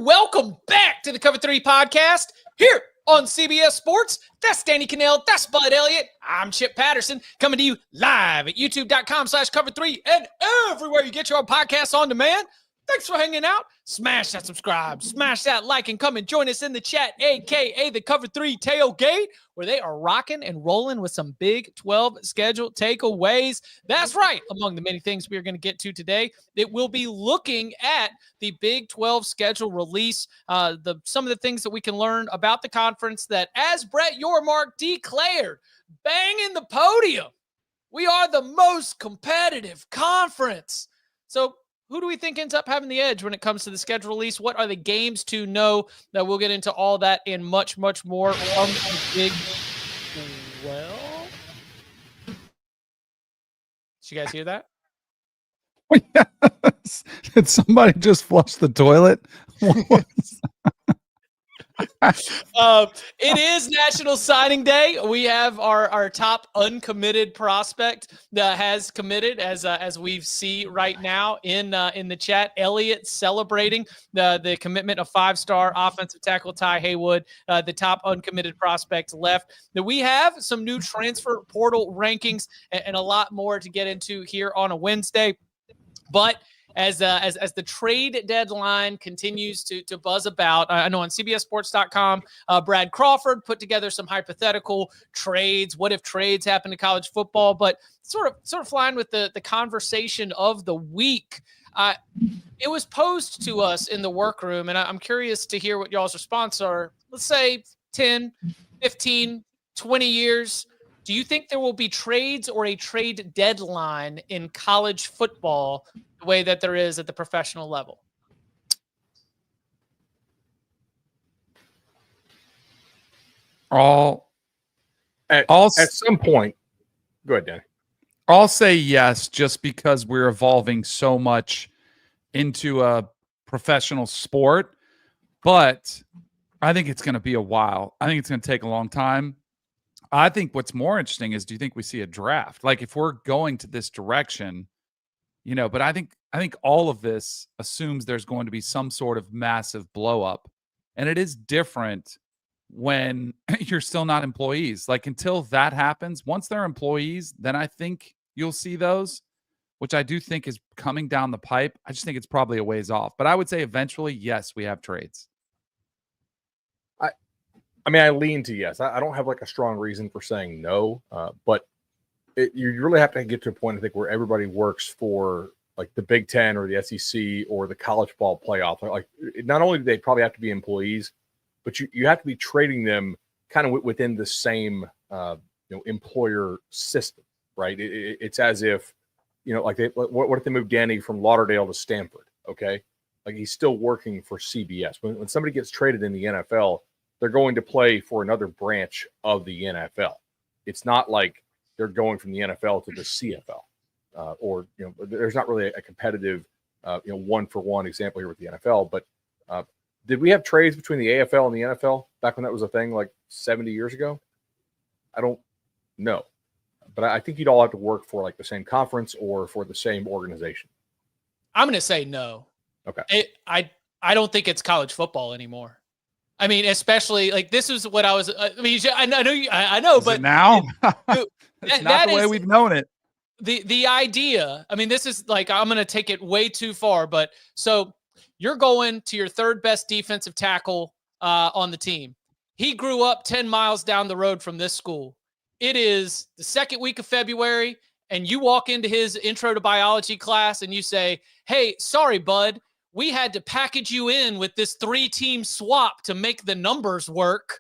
Welcome back to the Cover 3 podcast here on CBS Sports. That's Danny Kanell. That's Bud Elliott. I'm Chip Patterson coming to you live at youtube.com/Cover3 and everywhere you get your podcasts on demand. Thanks for hanging out. Smash that subscribe, smash that like, and come and join us in the chat, a.k.a. the Cover 3 Tailgate, where they are rocking and rolling with some Big 12 schedule takeaways. That's right. Among the many things we are going to get to today, it will be looking at the Big 12 schedule release, some of the things that we can learn about the conference that, as Brett Yormark declared, banging the podium, we are the most competitive conference. So, who do we think ends up having the edge when it comes to the schedule release? What are the games to know? That we'll get into all that and much, much more from the Big 12. Did you guys hear that? Yes. Did somebody just flush the toilet? It is National Signing Day. We have our top uncommitted prospect that has committed, as we see right now in the chat. Elliott celebrating the commitment of 5-star offensive tackle Ty Haywood, the top uncommitted prospect left. That we have some new transfer portal rankings and a lot more to get into here on a Wednesday, but as the trade deadline continues to buzz about, I know on CBSSports.com, Brad Crawford put together some hypothetical trades. What if trades happen to college football? But sort of flying with the conversation of the week. It was posed to us in the workroom, and I'm curious to hear what y'all's response are. Let's say 10, 15, 20 years. Do you think there will be trades or a trade deadline in college football the way that there is at the professional level? At some point. Go ahead, Danny. I'll say yes, just because we're evolving so much into a professional sport, but I think it's going to be a while. I think it's going to take a long time. I think what's more interesting is, do you think we see a draft? Like, if we're going to this direction, but I think all of this assumes there's going to be some sort of massive blow up. And it is different when you're still not employees. Like, until that happens, once they're employees, then I think you'll see those, which I do think is coming down the pipe. I just think it's probably a ways off. But I would say eventually, yes, we have trades. I lean to yes. I don't have like a strong reason for saying no, but you really have to get to a point, I think, where everybody works for like the Big Ten or the SEC or the college ball playoff. Like, not only do they probably have to be employees, but you have to be trading them kind of within the same employer system, right? It's as if, like what if they move Danny from Lauderdale to Stanford? Okay, like, he's still working for CBS. When somebody gets traded in the NFL, they're going to play for another branch of the NFL. It's not like they're going from the NFL to the CFL, or there's not really a competitive, one-for-one example here with the NFL. But did we have trades between the AFL and the NFL back when that was a thing, like 70 years ago? I don't know, but I think you'd all have to work for like the same conference or for the same organization. I'm going to say no. Okay. I don't think it's college football anymore. I mean, especially like this is what I was. I know, Is but it now it's not the way we've known it. The idea. I mean, this is like, I'm going to take it way too far, but so you're going to your third best defensive tackle on the team. He grew up 10 miles down the road from this school. It is the second week of February, and you walk into his intro to biology class and you say, "Hey, sorry, bud. We had to package you in with this 3-team swap to make the numbers work.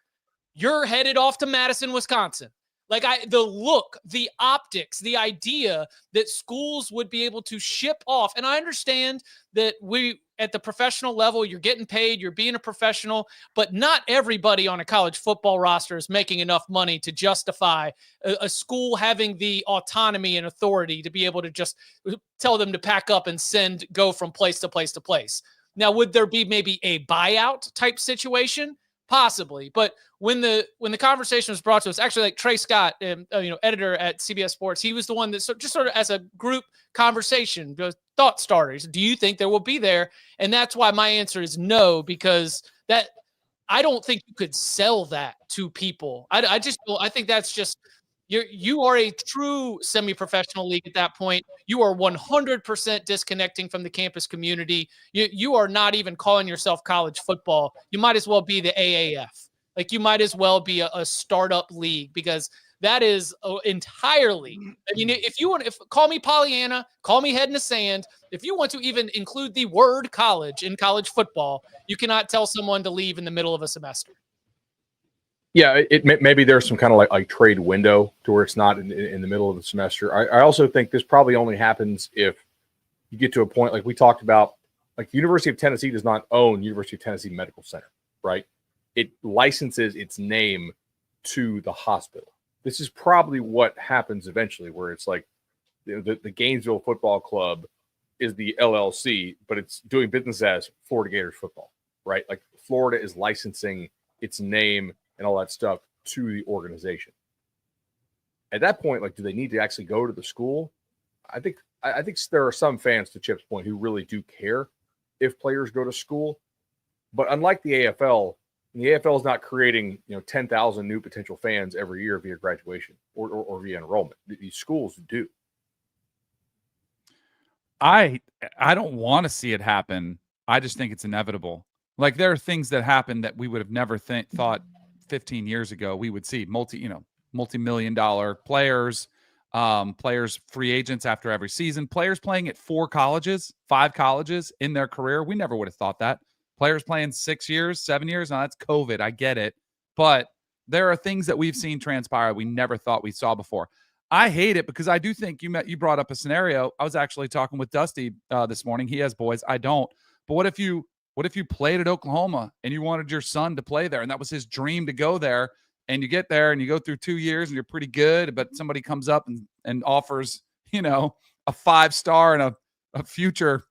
You're headed off to Madison, Wisconsin." Like, the look, the optics, the idea that schools would be able to ship off. And I understand that we, at the professional level, you're getting paid, you're being a professional, but not everybody on a college football roster is making enough money to justify a school having the autonomy and authority to be able to just tell them to pack up and go from place to place to place. Now, would there be maybe a buyout type situation? Possibly, but when the conversation was brought to us, actually, like Trey Scott, editor at CBS Sports, he was the one that just sort of as a group conversation, thought starters. Do you think there will be there? And that's why my answer is no, because that I don't think you could sell that to people. I think that's just you are a true semi-professional league at that point. You are 100% disconnecting from the campus community. You are not even calling yourself college football. You might as well be the AAF. Like you might as well be a startup league, because that is entirely. I mean, if you want, call me Pollyanna, call me head in the sand. If you want to even include the word college in college football, you cannot tell someone to leave in the middle of a semester. Yeah, maybe there's some kind of like trade window to where it's not in the middle of the semester. I also think this probably only happens if you get to a point like we talked about. Like the University of Tennessee does not own University of Tennessee Medical Center, right? It licenses its name to the hospital. This is probably what happens eventually, where it's like the Gainesville Football Club is the LLC, but it's doing business as Florida Gators football, right? Like Florida is licensing its name and all that stuff to the organization. At that point, like, do they need to actually go to the school? I think there are some fans, to Chip's point, who really do care if players go to school. But unlike the AFL, the AFL is not creating 10,000 new potential fans every year via graduation or via enrollment. These schools do. I don't want to see it happen. I just think it's inevitable. Like there are things that happen that we would have never thought 15 years ago we would see. Multi-million-dollar players, players free agents after every season, players playing at 4 colleges, 5 colleges in their career. We never would have thought that. Players playing 6 years, 7 years. Now that's COVID. I get it. But there are things that we've seen transpire we never thought we saw before. I hate it because I do think you brought up a scenario. I was actually talking with Dusty this morning. He has boys. I don't. But what if you played at Oklahoma and you wanted your son to play there and that was his dream to go there, and you get there and you go through 2 years and you're pretty good, but somebody comes up and offers, a 5-star and a future,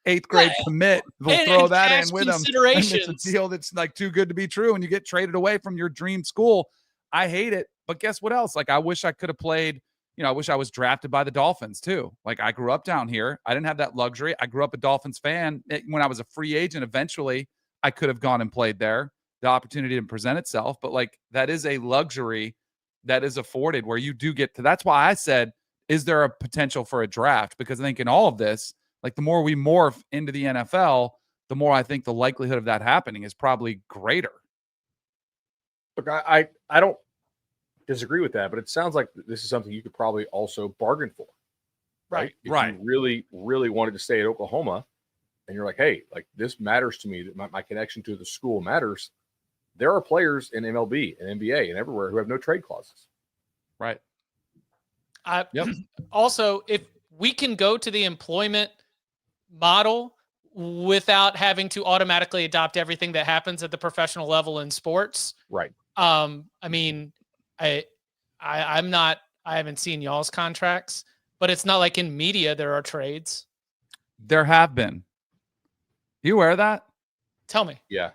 8th grade commit. They'll throw that in with them. And it's a deal that's like too good to be true, and you get traded away from your dream school. I hate it. But guess what else? Like, I wish I could have played, I wish I was drafted by the Dolphins too. Like, I grew up down here. I didn't have that luxury. I grew up a Dolphins fan. When I was a free agent, eventually I could have gone and played there. The opportunity didn't present itself, but like, that is a luxury that is afforded where you do get to. That's why I said, is there a potential for a draft? Because I think in all of this, like the more we morph into the NFL, the more I think the likelihood of that happening is probably greater. Look, I don't disagree with that, but it sounds like this is something you could probably also bargain for, right? If you really, really wanted to stay at Oklahoma and you're like, hey, like this matters to me, that my connection to the school matters. There are players in MLB and NBA and everywhere who have no trade clauses. Right. Also, if we can go to the employment model without having to automatically adopt everything that happens at the professional level in sports. Right. I mean, I haven't seen y'all's contracts, but it's not like in media there are trades. There have been. You aware of that? Tell me. Yeah.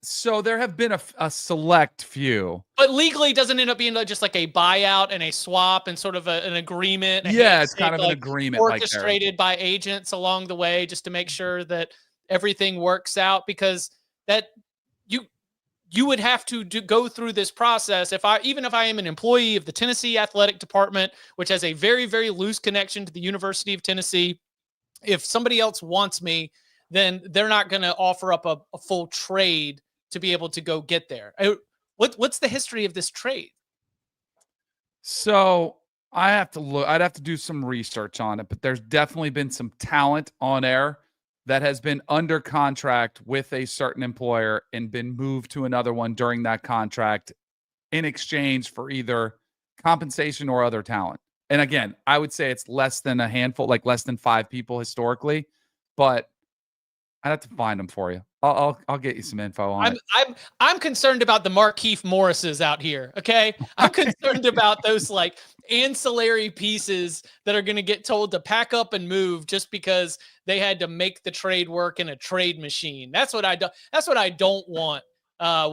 So there have been a select few. But legally, doesn't end up being just like a buyout and a swap and sort of an agreement. Yeah, it's kind of an agreement. Orchestrated by agents along the way just to make sure that everything works out, because that you would have to go through this process. Even if I am an employee of the Tennessee Athletic Department, which has a very, very loose connection to the University of Tennessee, if somebody else wants me, then they're not going to offer up a full trade to be able to go get there. What's the history of this trade? So I have to look. I'd have to do some research on it, but there's definitely been some talent on air that has been under contract with a certain employer and been moved to another one during that contract in exchange for either compensation or other talent. And again, I would say it's less than a handful, like less than 5 people historically, but I'd have to find them for you. I'll get you some info on it. I'm concerned about the Markeith Morrises out here. Okay. I'm concerned about those like ancillary pieces that are going to get told to pack up and move just because they had to make the trade work in a trade machine. That's what I don't want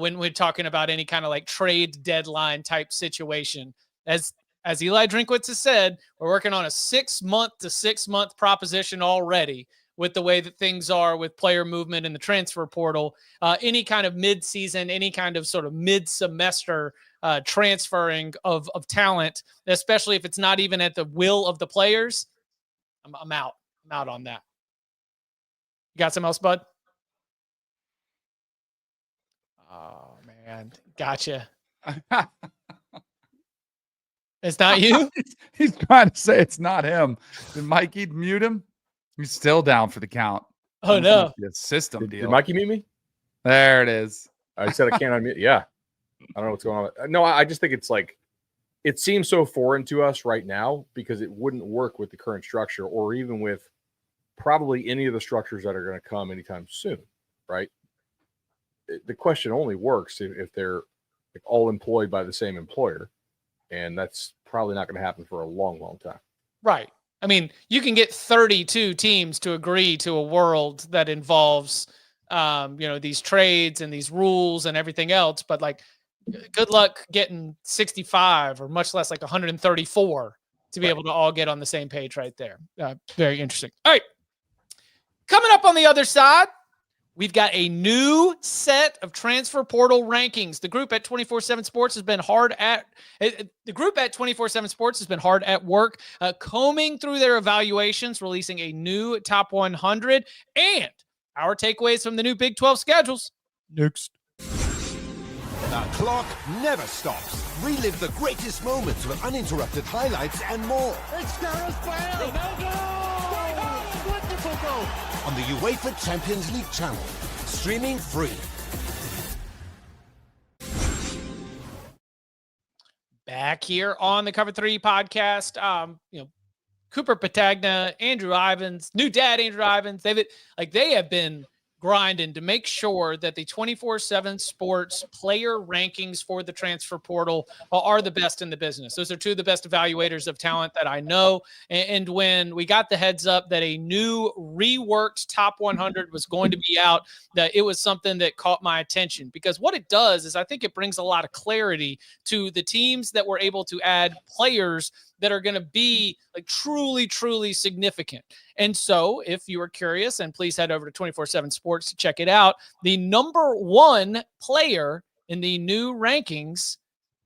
when we're talking about any kind of like trade deadline type situation. As as Eli Drinkwitz has said, we're working on a 6-month to 6-month proposition already with the way that things are with player movement in the transfer portal. Any kind of mid-season, any kind of sort of mid-semester transferring of talent, especially if it's not even at the will of the players, I'm out. I'm out on that. You got something else, Bud? Oh, man. Gotcha. It's not you? He's trying to say it's not him. Did Mikey mute him? He's still down for the count. Oh, no. The system deal. Did Mikey mute me? There it is. I said I can't unmute. Yeah. I don't know what's going on. No, I just think it's like, it seems so foreign to us right now because it wouldn't work with the current structure or even with probably any of the structures that are going to come anytime soon, right? The question only works if they're like all employed by the same employer, and that's probably not going to happen for a long, long time. Right. I mean, you can get 32 teams to agree to a world that involves, these trades and these rules and everything else, but like, good luck getting 65 or much less like 134 to be able to all get on the same page right there. Very interesting. All right. Coming up on the other side, we've got a new set of transfer portal rankings. The group at 24/7 Sports has been hard at work, combing through their evaluations, releasing a new top 100 and our takeaways from the new Big 12 schedules. Next. The clock never stops. Relive the greatest moments with uninterrupted highlights and more. It's Gareth Bale! Ronaldo! Wonderful goal! On the UEFA Champions League channel. Streaming free. Back here on the Cover 3 podcast, Cooper Patagna, Andrew Ivins, new dad Andrew Ivins, they have been grinding to make sure that the 24/7 Sports player rankings for the transfer portal are the best in the business. Those are two of the best evaluators of talent that I know. And when we got the heads up that a new reworked top 100 was going to be out, that it was something that caught my attention, because what it does is I think it brings a lot of clarity to the teams that were able to add players that are going to be like truly, truly significant. And so if you are curious, and please head over to 24/7 Sports to check it out, the number one player in the new rankings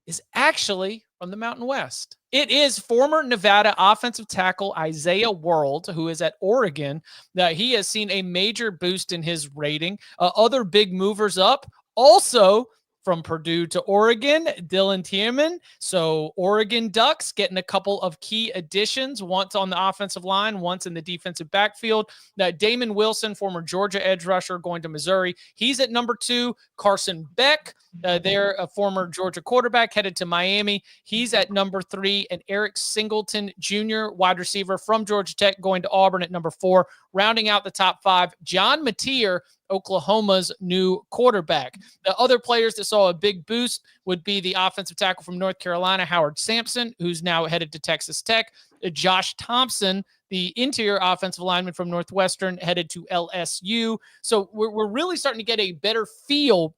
is actually from the Mountain West. It is former Nevada offensive tackle Isaiah World, who is at Oregon. That he has seen a major boost in his rating. Other big movers up also from Purdue to Oregon, Dylan Tiemann. So Oregon Ducks getting a couple of key additions, once on the offensive line, once in the defensive backfield. Now, Damon Wilson, former Georgia edge rusher, going to Missouri. He's at number 2. Carson Beck, they're a former Georgia quarterback, headed to Miami. He's at number 3. And Eric Singleton Jr., wide receiver from Georgia Tech, going to Auburn at number 4. Rounding out the top 5, John Mateer, Oklahoma's new quarterback. The other players that saw a big boost would be the offensive tackle from North Carolina, Howard Sampson, who's now headed to Texas Tech. Josh Thompson, the interior offensive lineman from Northwestern, headed to LSU. So we're really starting to get a better feel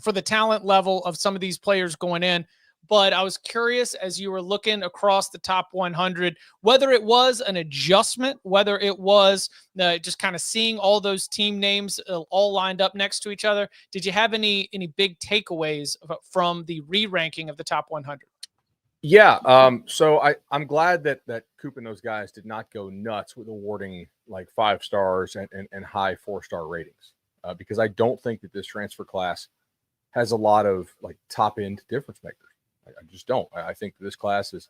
for the talent level of some of these players going in. But I was curious, as you were looking across the top 100, whether it was an adjustment, whether it was just kind of seeing all those team names all lined up next to each other. Did you have any big takeaways from the re-ranking of the top 100? Yeah. So I'm glad that Coop and those guys did not go nuts with awarding like 5 stars and high 4-star ratings, because I don't think that this transfer class has a lot of like top end difference makers. I just don't. I think this class is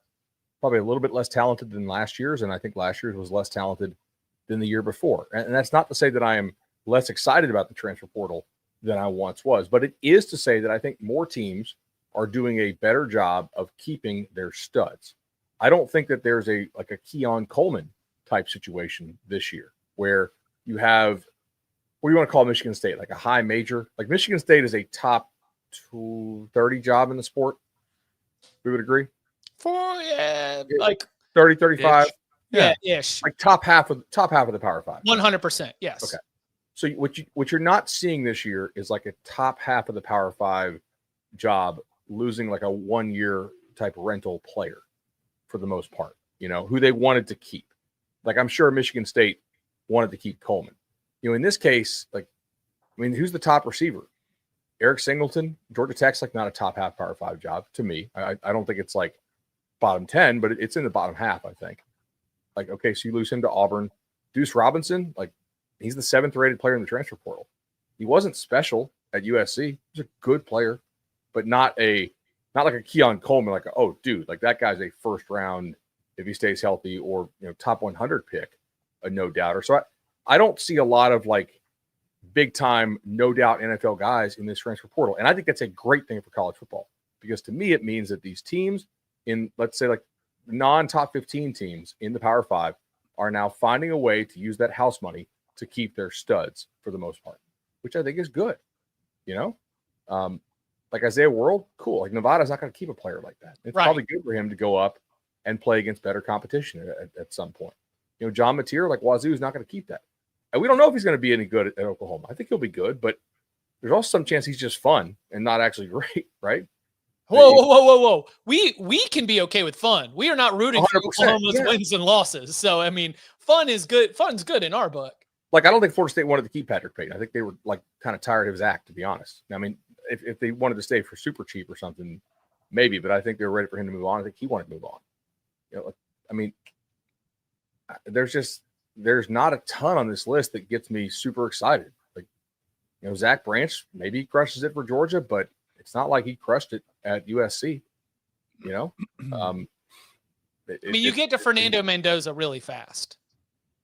probably a little bit less talented than last year's, and I think last year's was less talented than the year before. And that's not to say that I am less excited about the transfer portal than I once was, but it is to say that I think more teams are doing a better job of keeping their studs. I don't think that there's a Keon Coleman type situation this year where you have, what do you want to call Michigan State? Like a high major? Like Michigan State is a top 30 job in the sport. We would agree? Like 30, 35. Yeah, ish. Like top half of the Power 5. 100%. Yes. Okay. So what you're not seeing this year is like a top half of the Power 5 job losing like a 1-year type rental player. for the most part, who they wanted to keep. Like, I'm sure Michigan State wanted to keep Coleman. In this case, who's the top receiver? Eric Singleton, Georgia Tech's not a top half Power 5 job to me. I don't think it's bottom 10, but it's in the bottom half, I think. Okay, so you lose him to Auburn. Deuce Robinson, he's the 7th rated player in the transfer portal. He wasn't special at USC. He's a good player, but not like a Keon Coleman, oh, dude, that guy's a first round, if he stays healthy, or top 100 pick, a no doubter. So I don't see a lot of big time, no doubt NFL guys in this transfer portal. And I think that's a great thing for college football, because to me, it means that these teams in, let's say, non-top 15 teams in the Power 5 are now finding a way to use that house money to keep their studs for the most part, which I think is good. Isaiah World, cool. Nevada's not going to keep a player like that. It's probably good for him to go up and play against better competition at some point. John Mateer, Wazoo, is not going to keep that. And we don't know if he's going to be any good at Oklahoma. I think he'll be good, but there's also some chance he's just fun and not actually great, right? Whoa. We can be okay with fun. We are not rooting for Oklahoma's wins and losses. So, fun is good. Fun's good in our book. I don't think Florida State wanted to keep Patrick Payton. I think they were kind of tired of his act, to be honest. If they wanted to stay for super cheap or something, maybe, but I think they were ready for him to move on. I think he wanted to move on. There's not a ton on this list that gets me super excited. Zach Branch, maybe he crushes it for Georgia, but it's not like he crushed it at USC. You get to Fernando Mendoza really fast.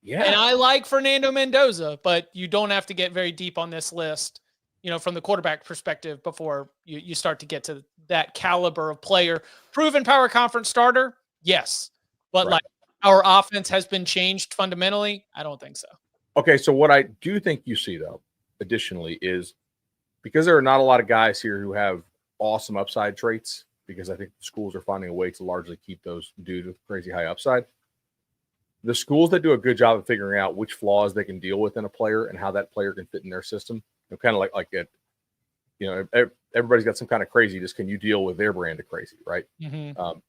Yeah. And I like Fernando Mendoza, but you don't have to get very deep on this list, from the quarterback perspective before you start to get to that caliber of player. Proven power conference starter, yes. But our offense has been changed fundamentally, I don't think so. Okay, so what I do think you see, though, additionally, is because there are not a lot of guys here who have awesome upside traits, because I think the schools are finding a way to largely keep those dudes with crazy high upside. The schools that do a good job of figuring out which flaws they can deal with in a player and how that player can fit in their system, kind of everybody's got some kind of craziness. Can you deal with their brand of crazy, right? Mm-hmm.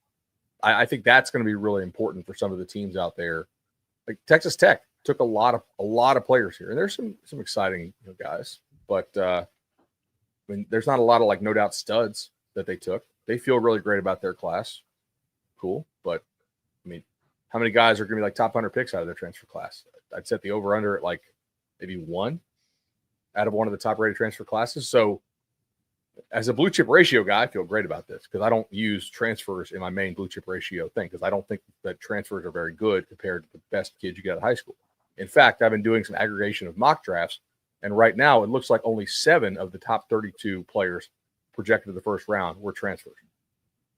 I think that's going to be really important for some of the teams out there. Texas Tech took a lot of players here, and there's some exciting guys, but there's not a lot of no doubt studs that they took. They feel really great about their class. Cool, but how many guys are going to be top 100 picks out of their transfer class? I'd set the over under at maybe 1 out of one of the top rated transfer classes. So as a blue chip ratio guy, I feel great about this, because I don't use transfers in my main blue chip ratio thing, because I don't think that transfers are very good compared to the best kids you get out of high school. In fact, I've been doing some aggregation of mock drafts, and right now it looks like only 7 of the top 32 players projected to the first round were transfers.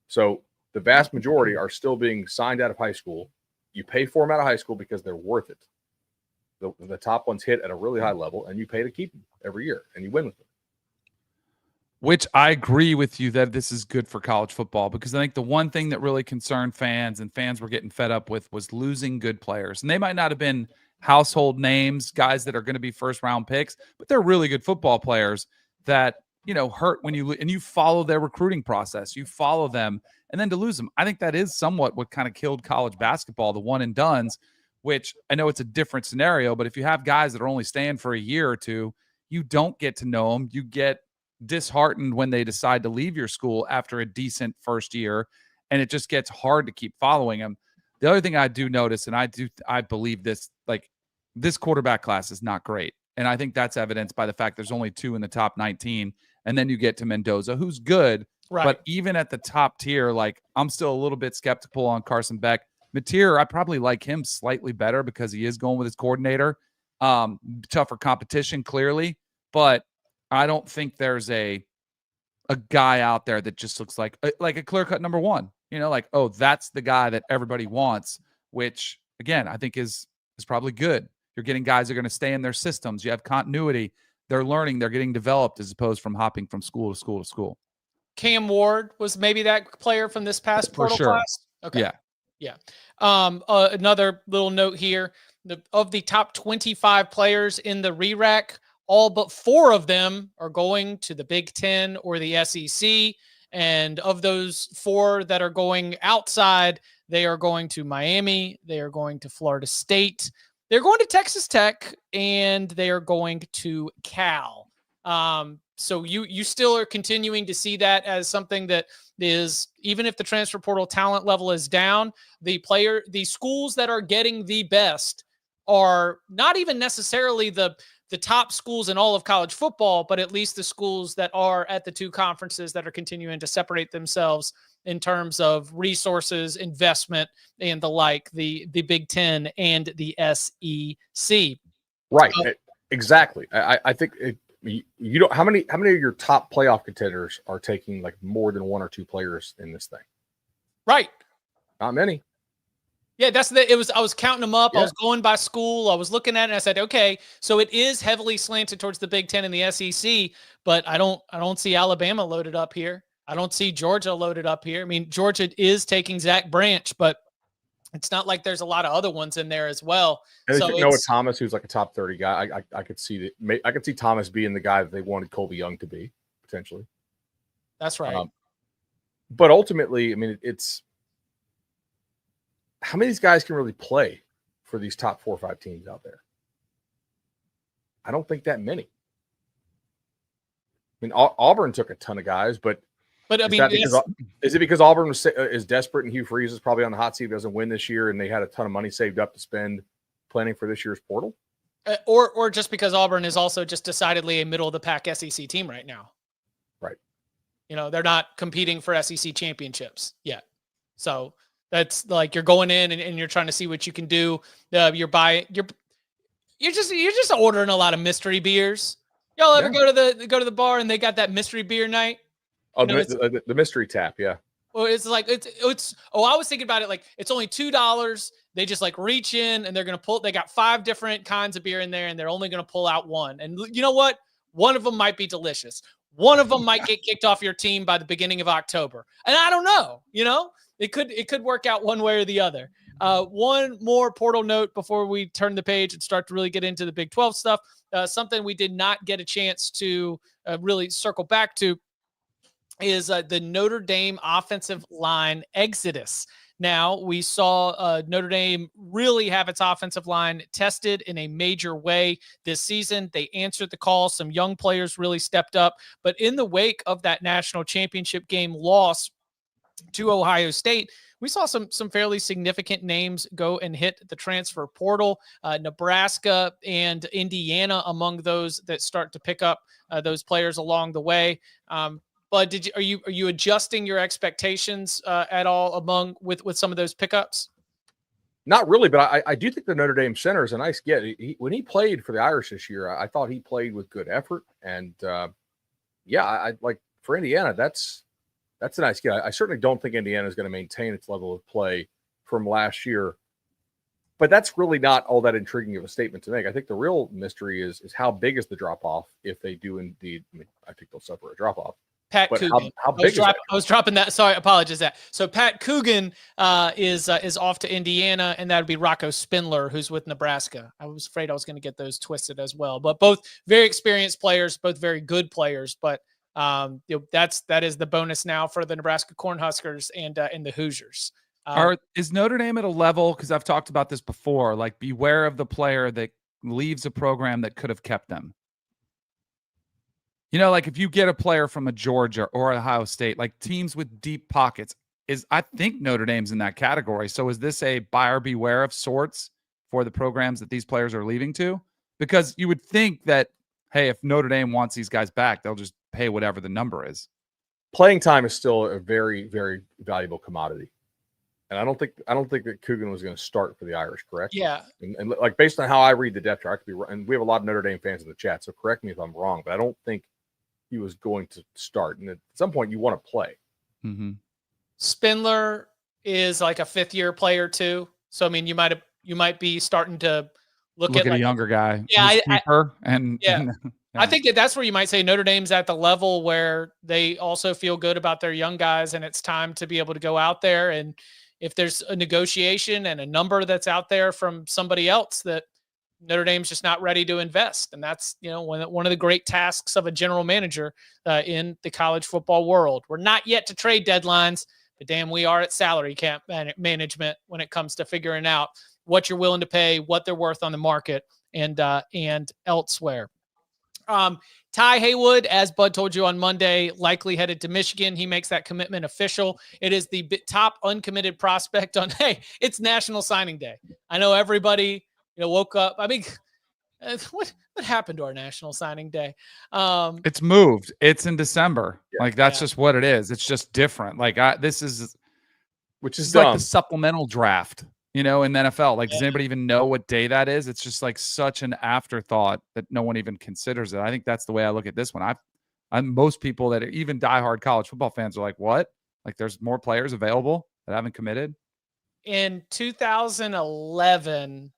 So the vast majority are still being signed out of high school. You pay for them out of high school because they're worth it. The top ones hit at a really high level, and you pay to keep them every year, and you win with them. Which I agree with you that this is good for college football, because I think the one thing that really concerned fans and fans were getting fed up with was losing good players. And they might not have been household names, guys that are going to be first-round picks, but they're really good football players that, hurt when you follow their recruiting process. You follow them, and then to lose them. I think that is somewhat what kind of killed college basketball, the one and dones, which I know it's a different scenario, but if you have guys that are only staying for a year or two, you don't get to know them. You get disheartened when they decide to leave your school after a decent first year, and it just gets hard to keep following them. The other thing I do notice, and I believe this, this quarterback class is not great. And I think that's evidenced by the fact there's only 2 in the top 19. And then you get to Mendoza, who's good. Right. But even at the top tier, I'm still a little bit skeptical on Carson Beck. Mateer, I probably like him slightly better because he is going with his coordinator. Tougher competition, clearly. But I don't think there's a guy out there that just looks like a clear-cut number 1. That's the guy that everybody wants, which, again, I think is probably good. You're getting guys that are going to stay in their systems. You have continuity. They're learning. They're getting developed as opposed from hopping from school to school to school. Cam Ward was maybe that player from this past portal class? Okay. Yeah. Another little note here. Of the top 25 players in the RERAC, all but 4 of them are going to the Big Ten or the SEC. And of those 4 that are going outside, they are going to Miami, they are going to Florida State, they're going to Texas Tech, and they are going to Cal. So you still are continuing to see that as something that is, even if the transfer portal talent level is down, the schools that are getting the best are not even necessarily the top schools in all of college football, but at least the schools that are at the 2 conferences that are continuing to separate themselves in terms of resources, investment, and the like, the Big Ten and the SEC. Right. Exactly. I think you don't, how many of your top playoff contenders are taking like more than 1 or 2 players in this thing? Right. Not many. Yeah, I was counting them up. Yeah. I was going by school. I was looking at it and I said, okay, so it is heavily slanted towards the Big Ten and the SEC, but I don't see Alabama loaded up here. I don't see Georgia loaded up here. I mean, Georgia is taking Zach Branch, but it's not like there's a lot of other ones in there as well. And so Noah Thomas, who's like a top 30 guy, I could see that. I could see Thomas being the guy that they wanted Colby Young to be potentially. That's right. But ultimately, I mean, it's how many of these guys can really play for these top 4 or 5 teams out there? I don't think that many. I mean, Auburn took a ton of guys, but I mean, is it because Auburn is desperate and Hugh Freeze is probably on the hot seat, doesn't win this year, and they had a ton of money saved up to spend planning for this year's portal? Or just because Auburn is also just decidedly a middle of the pack SEC team right now. Right. You know, they're not competing for SEC championships yet. So that's like, you're going in and you're trying to see what you can do. You're just ordering a lot of mystery beers. Y'all ever go to the bar and they got that mystery beer night? Oh, the mystery tap, yeah. Well, it's like it's. Oh, I was thinking about it like it's only $2. They just like reach in and they're gonna pull. They got 5 different kinds of beer in there, and they're only gonna pull out one. And you know what? One of them might be delicious. One of them might get kicked off your team by the beginning of October, and I don't know. You know, it could work out one way or the other. One more portal note before we turn the page and start to really get into the Big 12 stuff. Something we did not get a chance to really circle back to is the Notre Dame offensive line exodus. Now, we saw Notre Dame really have its offensive line tested in a major way this season. They answered the call. Some young players really stepped up. But in the wake of that national championship game loss to Ohio State, we saw some fairly significant names go and hit the transfer portal. Nebraska and Indiana among those that start to pick up those players along the way. But are you adjusting your expectations at all with some of those pickups? Not really, but I do think the Notre Dame center is a nice get. When he played for the Irish this year, I thought he played with good effort, and I like for Indiana. That's a nice get. I certainly don't think Indiana is going to maintain its level of play from last year, but that's really not all that intriguing of a statement to make. I think the real mystery is how big is the drop off if they do indeed. I mean, I think they'll suffer a drop off. Pat Coogan. How big is that? I was dropping that. Sorry, apologize that. So Pat Coogan is off to Indiana, and that would be Rocco Spindler, who's with Nebraska. I was afraid I was going to get those twisted as well. But both very experienced players, both very good players. But that is the bonus now for the Nebraska Cornhuskers and the Hoosiers. Is Notre Dame at a level, because I've talked about this before, like beware of the player that leaves a program that could have kept them. You know, like if you get a player from a Georgia or Ohio State, like teams with deep pockets, I think Notre Dame's in that category. So is this a buyer beware of sorts for the programs that these players are leaving to? Because you would think that, hey, if Notre Dame wants these guys back, they'll just pay whatever the number is. Playing time is still a very, very valuable commodity. And I don't think that Coogan was going to start for the Irish, correct? Yeah. And like based on how I read the depth chart, I could be wrong. And we have a lot of Notre Dame fans in the chat, so correct me if I'm wrong, but I don't think he was going to start. And at some point you want to play. Mm-hmm. Spindler is like a 5th-year player too. So, I mean, you might be starting to look at a younger guy. Yeah. Yeah. I think that's where you might say Notre Dame's at the level where they also feel good about their young guys, and it's time to be able to go out there. And if there's a negotiation and a number that's out there from somebody else that Notre Dame's just not ready to invest. And that's, one of the great tasks of a general manager in the college football world. We're not yet to trade deadlines, but damn, we are at salary cap management when it comes to figuring out what you're willing to pay, what they're worth on the market, and elsewhere. Ty Haywood, as Bud told you on Monday, likely headed to Michigan. He makes that commitment official. It is the top uncommitted prospect on, it's National Signing Day. I know everybody, woke up. I mean, what happened to our National Signing Day? It's moved. It's in December. Yeah. That's just what it is. It's just different. This is like the supplemental draft. In the NFL, does anybody even know what day that is? It's just such an afterthought that no one even considers it. I think that's the way I look at this one. Most people that are even diehard college football fans are like, what? There's more players available that haven't committed? In 2011,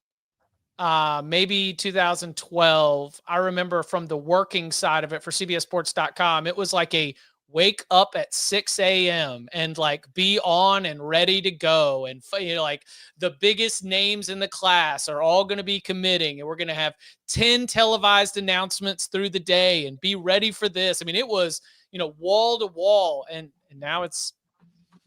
maybe 2012, I remember from the working side of it for CBSSports.com, it was like a wake up at 6 a.m. and be on and ready to go. And, the biggest names in the class are all going to be committing, and we're going to have 10 televised announcements through the day and be ready for this. I mean, it was, wall to wall. And now it's,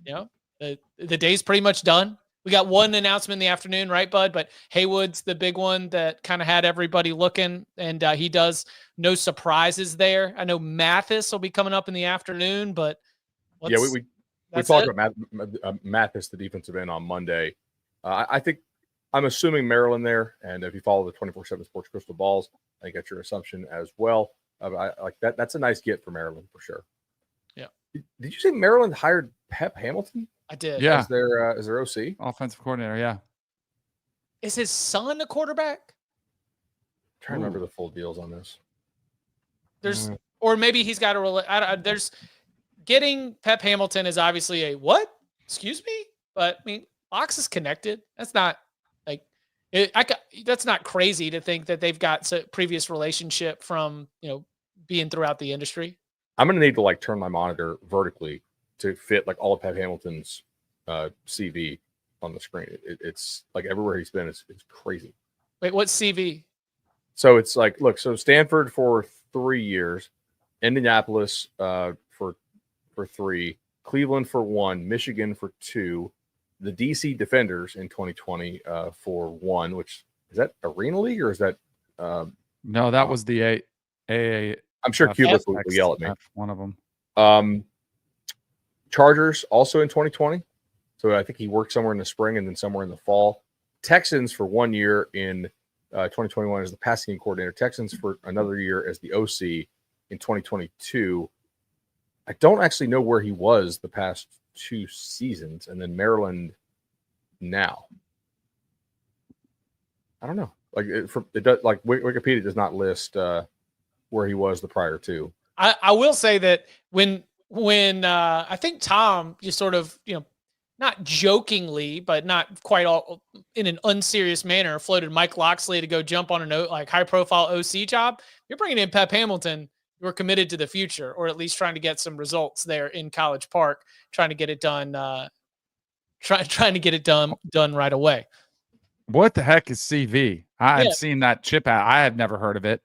the day's pretty much done. We got one announcement in the afternoon, right, Bud? But Haywood's the big one that kind of had everybody looking, and he does no surprises there. I know Mathis will be coming up in the afternoon, but we talked about Mathis, the defensive end, on Monday. I think I'm assuming Maryland there, and if you follow the 24/7 Sports Crystal Balls, I think that's your assumption as well. I like that. That's a nice get for Maryland for sure. Yeah. Did you say Maryland hired Pep Hamilton? I did. Yeah. As their OC? Offensive coordinator, yeah. Is his son a quarterback? I'm trying to remember the full deals on this. Or maybe he's got there's getting Pep Hamilton is obviously a what? Excuse me? But I mean, Fox is connected. That's not that's not crazy to think that they've got a previous relationship from, being throughout the industry. I'm going to need to turn my monitor vertically to fit all of Pep Hamilton's CV on the screen. It's everywhere he's been, it's crazy. Wait, what's CV? So it's so Stanford for 3 years, Indianapolis for 3, Cleveland for 1, Michigan for 2, the DC Defenders in 2020 for 1, which is that Arena League or is that? No, that was the AA. I'm sure Cubic will yell at me. One of them. Chargers also in 2020. So I think he worked somewhere in the spring and then somewhere in the fall. Texans for 1 year in 2021 as the passing game coordinator. Texans for another year as the OC in 2022. I don't actually know where he was the past 2 seasons. And then Maryland now. I don't know. Wikipedia does not list where he was the prior to. I will say that when I think Tom just sort of, not jokingly, but not quite all in an unserious manner, floated Mike Loxley to go jump on a high profile OC job. You're bringing in Pep Hamilton. You're committed to the future, or at least trying to get some results there in College Park, trying to get it done, trying to get it done right away. What the heck is CV? I've seen that chip out. I had never heard of it.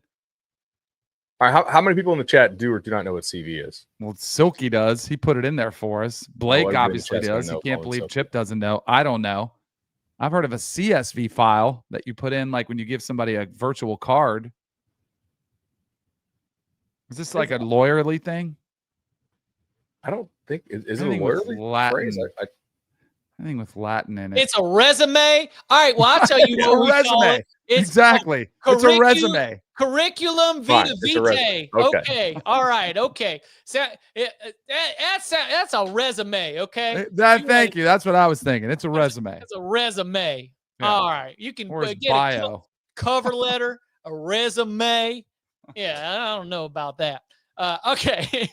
All right, how many people in the chat do or do not know what CV is? Well, Silky does. He put it in there for us. Blake obviously does. He can't believe Chip doesn't know. I don't know. I've heard of a CSV file that you put in when you give somebody a virtual card. Is this a lawyerly thing? I don't think. Is it a lawyerly phrase? Anything with Latin in it. It's a resume. All right. Well, I'll tell you what we call it. Exactly. It's a resume. Curriculum vitae. Okay. All right. Okay. So that's a resume. Okay. Thank you. That's what I was thinking. It's a resume. It's a resume. Yeah. All right. You can get bio. A cover letter, a resume. Yeah, I don't know about that. Okay.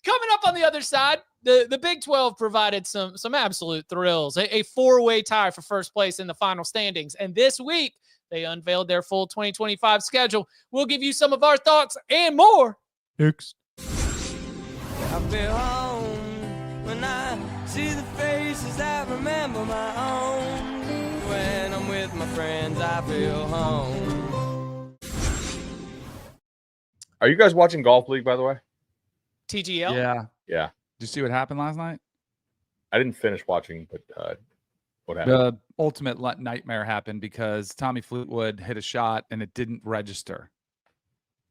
Coming up on the other side, the Big 12 provided some absolute thrills. A 4-way tie for first place in the final standings. And this week, they unveiled their full 2025 schedule. We'll give you some of our thoughts and more. Next. I feel home when I see the faces that remember my own. When I'm with my friends, I feel home. Are you guys watching Golf League, by the way? TGL? Yeah. Yeah. Did you see what happened last night? I didn't finish watching, but what happened? The ultimate nightmare happened because Tommy Fleetwood hit a shot and it didn't register.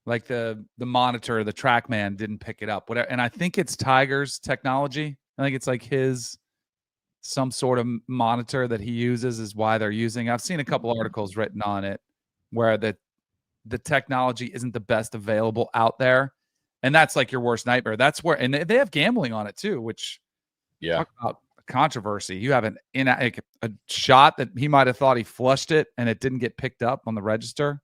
Like the monitor, the TrackMan didn't pick it up. Whatever. And I think it's Tiger's technology. I think it's like some sort of monitor that he uses is why they're using. I've seen a couple articles written on it where the technology isn't the best available out there. And that's like your worst nightmare. That's where, and they have gambling on it too, which talk about controversy. You have a shot that he might have thought he flushed it and it didn't get picked up on the register.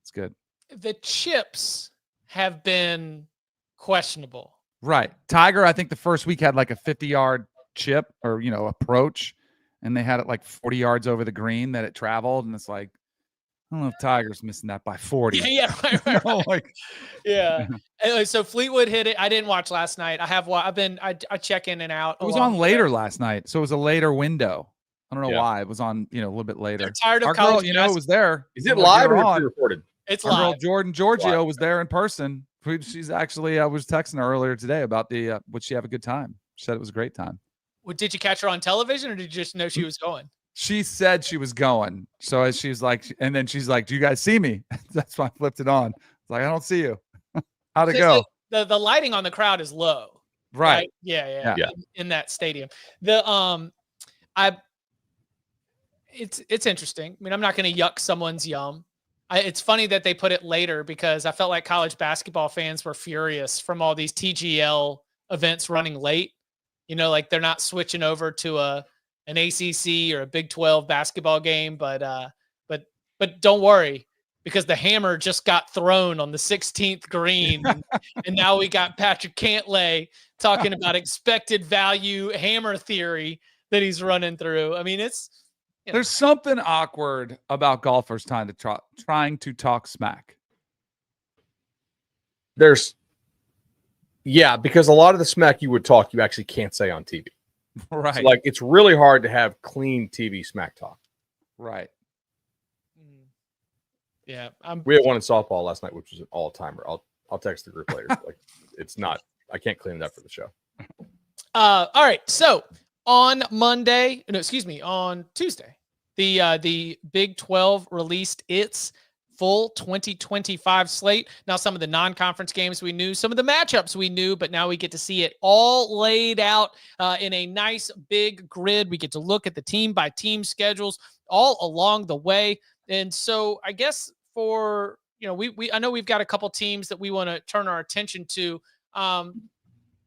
It's good. The chips have been questionable. Right. Tiger, I think the first week had like a 50-yard chip or, approach, and they had it like 40 yards over the green that it traveled. And it's like, I don't know if Tiger's missing that by 40. Yeah, right. Yeah. Anyway, so Fleetwood hit it. I didn't watch last night. I check in and out. It was on later last night, so it was a later window. I don't know why it was on, a little bit later. They're tired of our college girl, was there. Is it live or pre-recorded? It's our live. Girl Jordan Giorgio was there in person. She's actually, I was texting her earlier today about would she have a good time? She said it was a great time. Well, did you catch her on television or did you just know she was going? She said she was going. So as she's like, and then she's like, do you guys see me? That's why I flipped it on. It's like, I don't see you. How'd it go? The lighting on the crowd is low. Right. Yeah. In that stadium. It's interesting. I mean, I'm not going to yuck someone's yum. It's funny that they put it later because I felt like college basketball fans were furious from all these TGL events running late. Like they're not switching over to an ACC or a Big 12 basketball game, but don't worry because the hammer just got thrown on the 16th green, and now we got Patrick Cantlay talking about expected value hammer theory that he's running through. I mean, there's something awkward about golfers trying to talk smack. Because a lot of the smack you would talk, you actually can't say on TV. Right. So, it's really hard to have clean TV smack talk. Right. Yeah. We had one in softball last night, which was an all-timer. I'll text the group later. It's not, I can't clean it up for the show. All right. So on Tuesday, the Big 12 released its full 2025 slate. Now, some of the non-conference games we knew, some of the matchups we knew, but now we get to see it all laid out in a nice big grid. We get to look at the team-by-team schedules all along the way. And so I guess I know we've got a couple teams that we want to turn our attention to.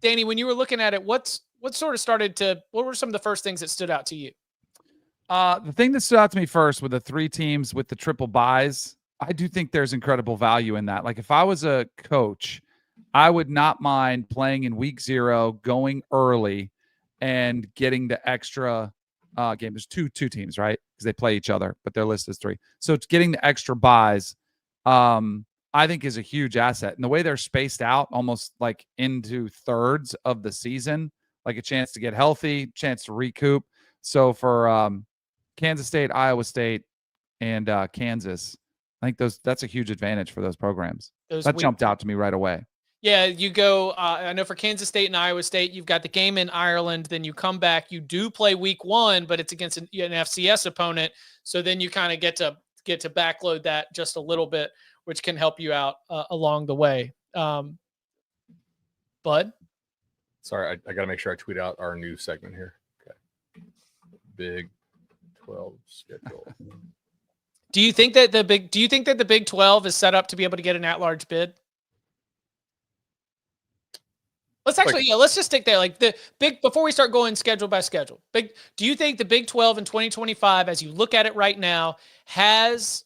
Danny, when you were looking at it, what were some of the first things that stood out to you? The thing that stood out to me first were the three teams with the triple buys. I do think there's incredible value in that. Like if I was a coach, I would not mind playing in week 0, going early and getting the extra game. There's two teams, right? Because they play each other, but their list is 3. So it's getting the extra buys, I think is a huge asset. And the way they're spaced out almost like into thirds of the season, like a chance to get healthy, chance to recoup. So for Kansas State, Iowa State, and Kansas, I think that's a huge advantage for those programs. That jumped out to me right away. Yeah, you go, I know for Kansas State and Iowa State, you've got the game in Ireland, then you come back, you do play week 1, but it's against an FCS opponent. So then you kind of get to backload that just a little bit, which can help you out along the way. Bud? Sorry, I got to make sure I tweet out our new segment here. Okay. Big 12 schedule. Do you think that the Big 12 is set up to be able to get an at-large bid? Let's just stick there. Like the big, before we start going schedule by schedule, do you think the Big 12 in 2025, as you look at it right now, has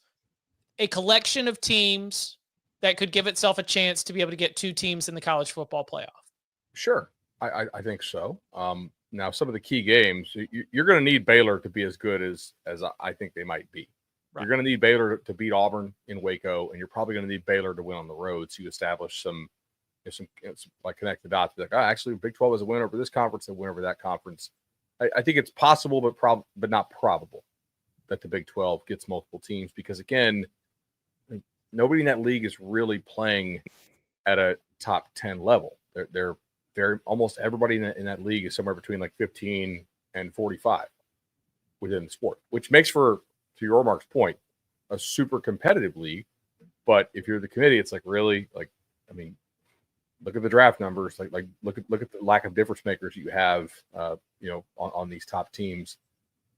a collection of teams that could give itself a chance to be able to get 2 teams in the college football playoff? Sure. I think so. Now, some of the key games, you're going to need Baylor to be as good as I think they might be. Right. You're going to need Baylor to beat Auburn in Waco, and you're probably going to need Baylor to win on the road to establish some like connect the dots. Be like, actually, Big 12 is a win over this conference and win over that conference. I think it's possible, but not probable that the Big 12 gets multiple teams because, again, nobody in that league is really playing at a top 10 level. They're very, almost everybody in that league is somewhere between like 15 and 45 within the sport, which makes for, to your Mark's point, a super competitive league. But if you're the committee, it's like, really, like, I mean, look at the draft numbers, like look at the lack of difference makers you have, on these top teams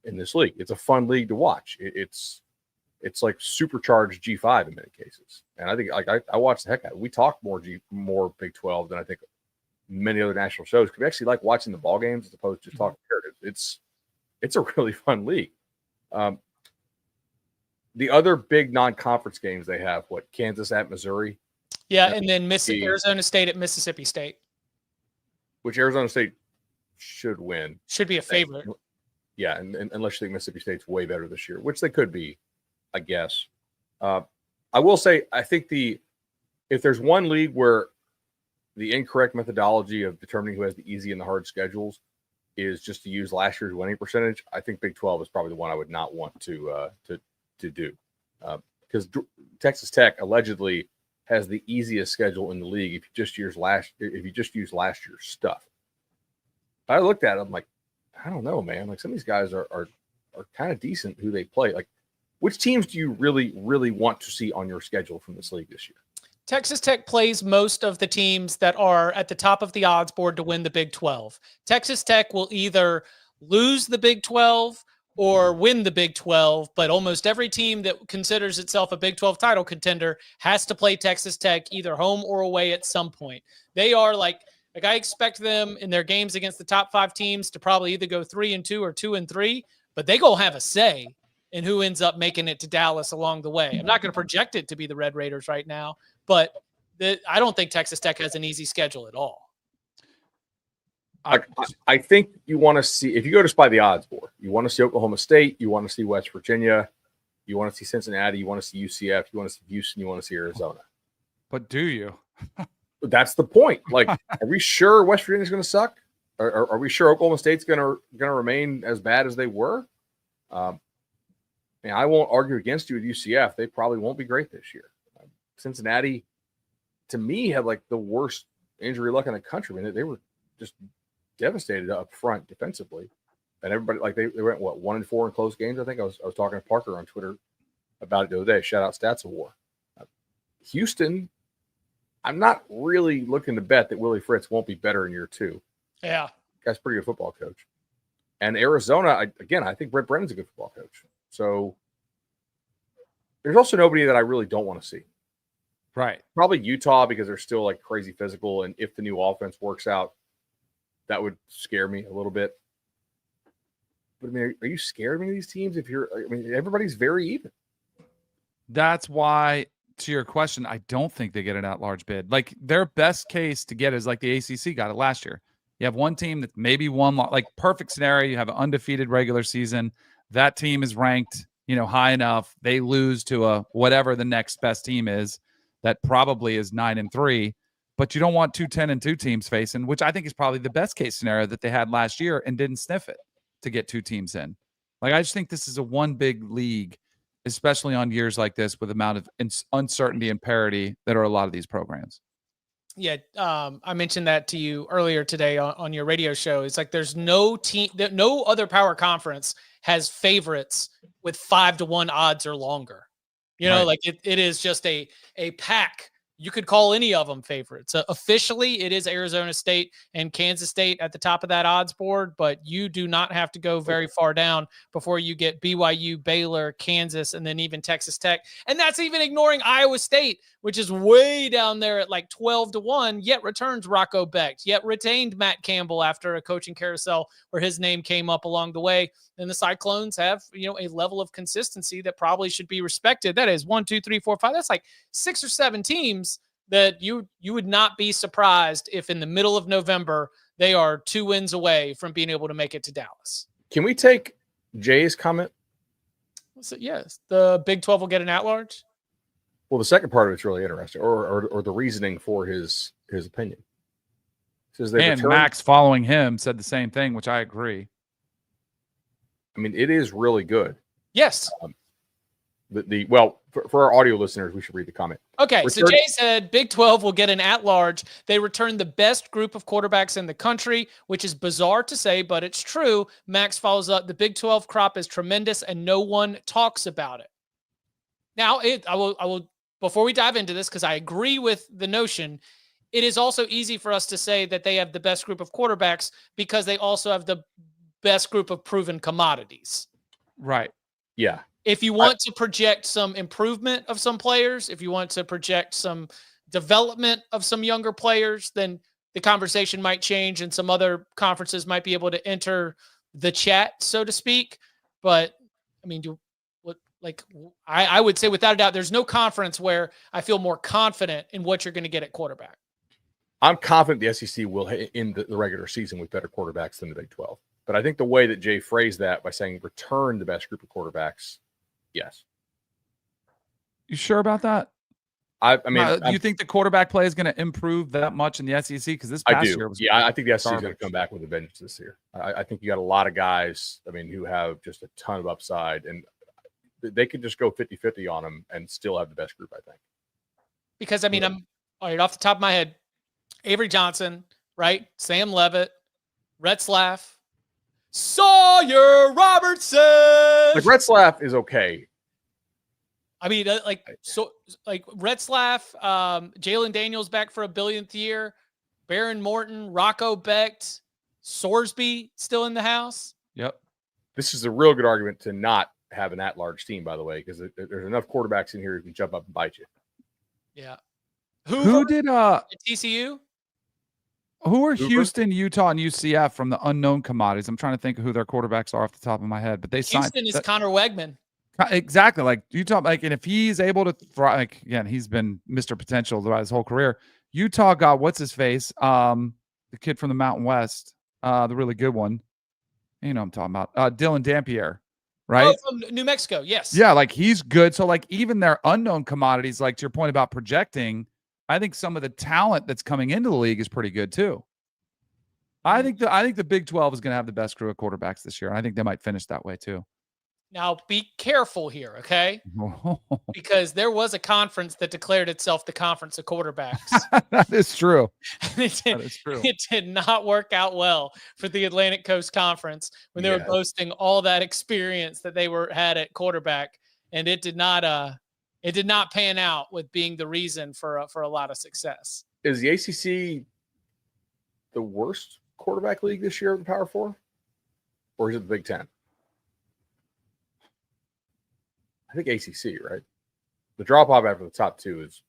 in this league. It's a fun league to watch. It's like supercharged G5 in many cases. And I think, like, I watch the heck out of it. We talk more Big 12 than I think many other national shows. We actually like watching the ball games as opposed to just talking narratives. It's a really fun league. The other big non-conference games they have, Kansas at Missouri. Yeah, and then Arizona State at Mississippi State. Which Arizona State should win. Should be a favorite. Yeah, and unless you think Mississippi State's way better this year, which they could be, I guess. I will say, I think if there's one league where the incorrect methodology of determining who has the easy and the hard schedules is just to use last year's winning percentage, I think Big 12 is probably the one I would not want to do, because Texas Tech allegedly has the easiest schedule in the league if you just use last year's stuff. I looked at it, I'm like, I don't know, man. Like, some of these guys are kind of decent who they play. Like, which teams do you really, really want to see on your schedule from this league this year? Texas Tech plays most of the teams that are at the top of the odds board to win the Big 12. Texas Tech will either lose the Big 12 or win the Big 12, but almost every team that considers itself a Big 12 title contender has to play Texas Tech either home or away at some point. They are like I expect them in their games against the top 5 teams to probably either go 3-2 or 2-3, but they gonna have a say in who ends up making it to Dallas along the way. I'm not going to project it to be the Red Raiders right now, but I don't think Texas Tech has an easy schedule at all. I think you want to see, if you go just by the odds board, you want to see Oklahoma State, you want to see West Virginia, you want to see Cincinnati, you want to see UCF, you want to see Houston, you want to see Arizona. But do you? That's the point. Like, are we sure West Virginia's going to suck? Are we sure Oklahoma State's going to remain as bad as they were? I won't argue against you with UCF. They probably won't be great this year. Cincinnati, to me, had like the worst injury luck in the country. I mean, they were just devastated up front defensively, and everybody, like, they went 1-4 in close games. I think I was talking to Parker on Twitter about it the other day. Shout out Stats of War. Houston, I'm not really looking to bet that Willie Fritz won't be better in year 2. Yeah, guy's a pretty good football coach. And Arizona, I think Brent Brennan's a good football coach. So there's also nobody that I really don't want to see. Right. Probably Utah, because they're still like crazy physical. And if the new offense works out, that would scare me a little bit. But I mean, are you scared of any of these teams? Everybody's very even. That's why, to your question, I don't think they get an at-large bid. Like, their best case to get is like the ACC got it last year. You have one team that maybe won, like, perfect scenario. You have an undefeated regular season. That team is ranked, high enough. They lose to whatever the next best team is that probably is 9-3, but you don't want 2 10-2 teams facing, which I think is probably the best case scenario that they had last year and didn't sniff it to get 2 teams in. Like, I just think this is a one big league, especially on years like this with the amount of uncertainty and parity that are a lot of these programs. Yeah, I mentioned that to you earlier today on your radio show. It's like there's no team, no other power conference has favorites with 5-1 odds or longer. Right. Like it is just a pack. You could call any of them favorites. Officially, it is Arizona State and Kansas State at the top of that odds board, but you do not have to go very far down before you get BYU, Baylor, Kansas, and then even Texas Tech. And that's even ignoring Iowa State, which is way down there at like 12-1, yet returns Rocco Becht, yet retained Matt Campbell after a coaching carousel where his name came up along the way. And the Cyclones have, a level of consistency that probably should be respected. That is 1, 2, 3, 4, 5. That's like 6 or 7 teams that you would not be surprised if in the middle of November they are 2 wins away from being able to make it to Dallas. Can we take Jay's comment? So, yes, the Big 12 will get an at-large. Well, the second part of it's really interesting, or the reasoning for his opinion. Says and Max, following him, said the same thing, which I agree. I mean, it is really good. Yes. for our audio listeners, we should read the comment. Okay, so Jay said Big 12 will get an at-large. They return the best group of quarterbacks in the country, which is bizarre to say, but it's true. Max follows up, the Big 12 crop is tremendous, and no one talks about it. Now, I will before we dive into this, because I agree with the notion, it is also easy for us to say that they have the best group of quarterbacks because they also have the best group of proven commodities. Right. Yeah. If you want to project some improvement of some players, if you want to project some development of some younger players, then the conversation might change and some other conferences might be able to enter the chat, so to speak. But I mean, I would say without a doubt, there's no conference where I feel more confident in what you're going to get at quarterback. I'm confident the SEC will end the regular season with better quarterbacks than the Big 12. But I think the way that Jay phrased that by saying return the best group of quarterbacks, yes. You sure about that? I mean, do you think the quarterback play is going to improve that much in the SEC? Because this past year was I think the SEC is going to come back with a vengeance this year. I think you got a lot of guys, who have just a ton of upside, and they could just go 50-50 on them and still have the best group, I think. Because, I'm all right, off the top of my head, Avery Johnson, right? Sam Levitt, Retzlaff, Sawyer Robertson. Like Retzlaff is okay. I mean, Retzlaff, Jalen Daniels back for a billionth year, Baron Morton, Rocco Becht, Sorsby still in the house. Yep. This is a real good argument to not have an at-large team, by the way, because there's enough quarterbacks in here who can jump up and bite you. Yeah. Who did at TCU? Who are Houston, Utah, and UCF from the unknown commodities? I'm trying to think of who their quarterbacks are off the top of my head, but they signed. Houston is Connor Wegman. Exactly. Like Utah, and if he's able to thrive, again, he's been Mr. Potential throughout his whole career. Utah got what's his face? The kid from the Mountain West, the really good one. You know what I'm talking about. Dylan Dampier, right? Oh, from New Mexico, yes. Yeah, like he's good. So like even their unknown commodities, like to your point about projecting, I think some of the talent that's coming into the league is pretty good too. I think the Big 12 is going to have the best crew of quarterbacks this year. I think they might finish that way too. Now be careful here, okay? Because there was a conference that declared itself the conference of quarterbacks. That is true. That is true. It did not work out well for the Atlantic Coast Conference when they were boasting all that experience that they had at quarterback, and it did not pan out with being the reason for a lot of success. Is the ACC the worst quarterback league this year of the Power Four, or is it the Big Ten? I think ACC, right? The drop-off after the top two is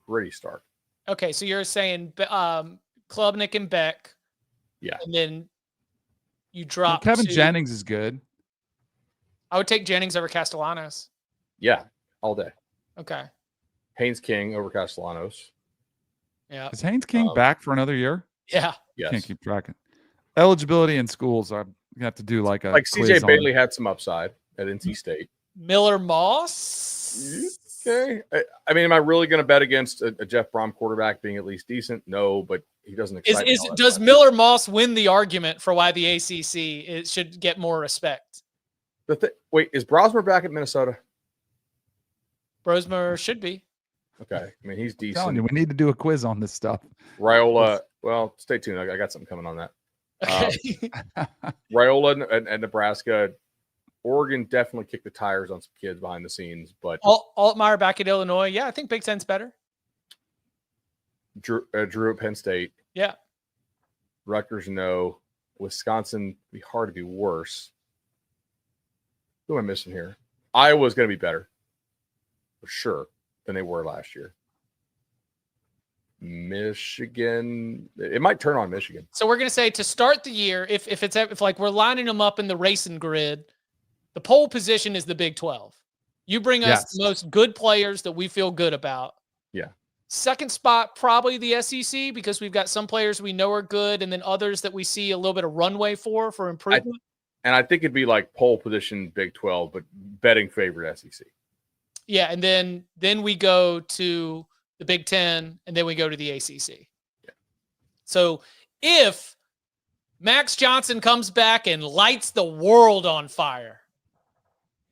pretty stark. Okay, so you're saying Klubnik and Beck. Yeah. And then you drop Kevin Jennings is good. I would take Jennings over Castellanos. Yeah, all day. Okay. Haynes King over Castellanos. Yeah. Is Haynes King back for another year? Yeah. Yes. Can't keep tracking. Eligibility in schools, I'm gonna have to do like CJ Bailey had some upside at NC State. Miller Moss. Okay. Am I really going to bet against a Jeff Brom quarterback being at least decent? No, but he doesn't excite me. Does Miller Moss win the argument for why the ACC should get more respect? Wait, is Brosmer back at Minnesota? Brosmer should be. Okay. He's decent. I'm telling you, we need to do a quiz on this stuff. Raiola. Well, stay tuned. I got something coming on that. Raiola and Nebraska. Oregon definitely kicked the tires on some kids behind the scenes, but Altmaier back at Illinois. Yeah, I think Big Ten's better. Drew at Penn State. Yeah. Rutgers, no. Wisconsin, be hard to be worse. Who am I missing here? Iowa's going to be better, for sure, than they were last year. Michigan, it might turn on Michigan. So we're going to say to start the year, if like we're lining them up in the racing grid, the pole position is the Big 12. You bring us the most good players that we feel good about. Yeah. Second spot, probably the SEC, because we've got some players we know are good and then others that we see a little bit of runway for improvement. I think it'd be like pole position Big 12, but betting favorite SEC. Yeah, and then we go to the Big 10, and then we go to the ACC. Yeah. So if Max Johnson comes back and lights the world on fire,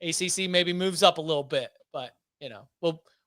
ACC maybe moves up a little bit, but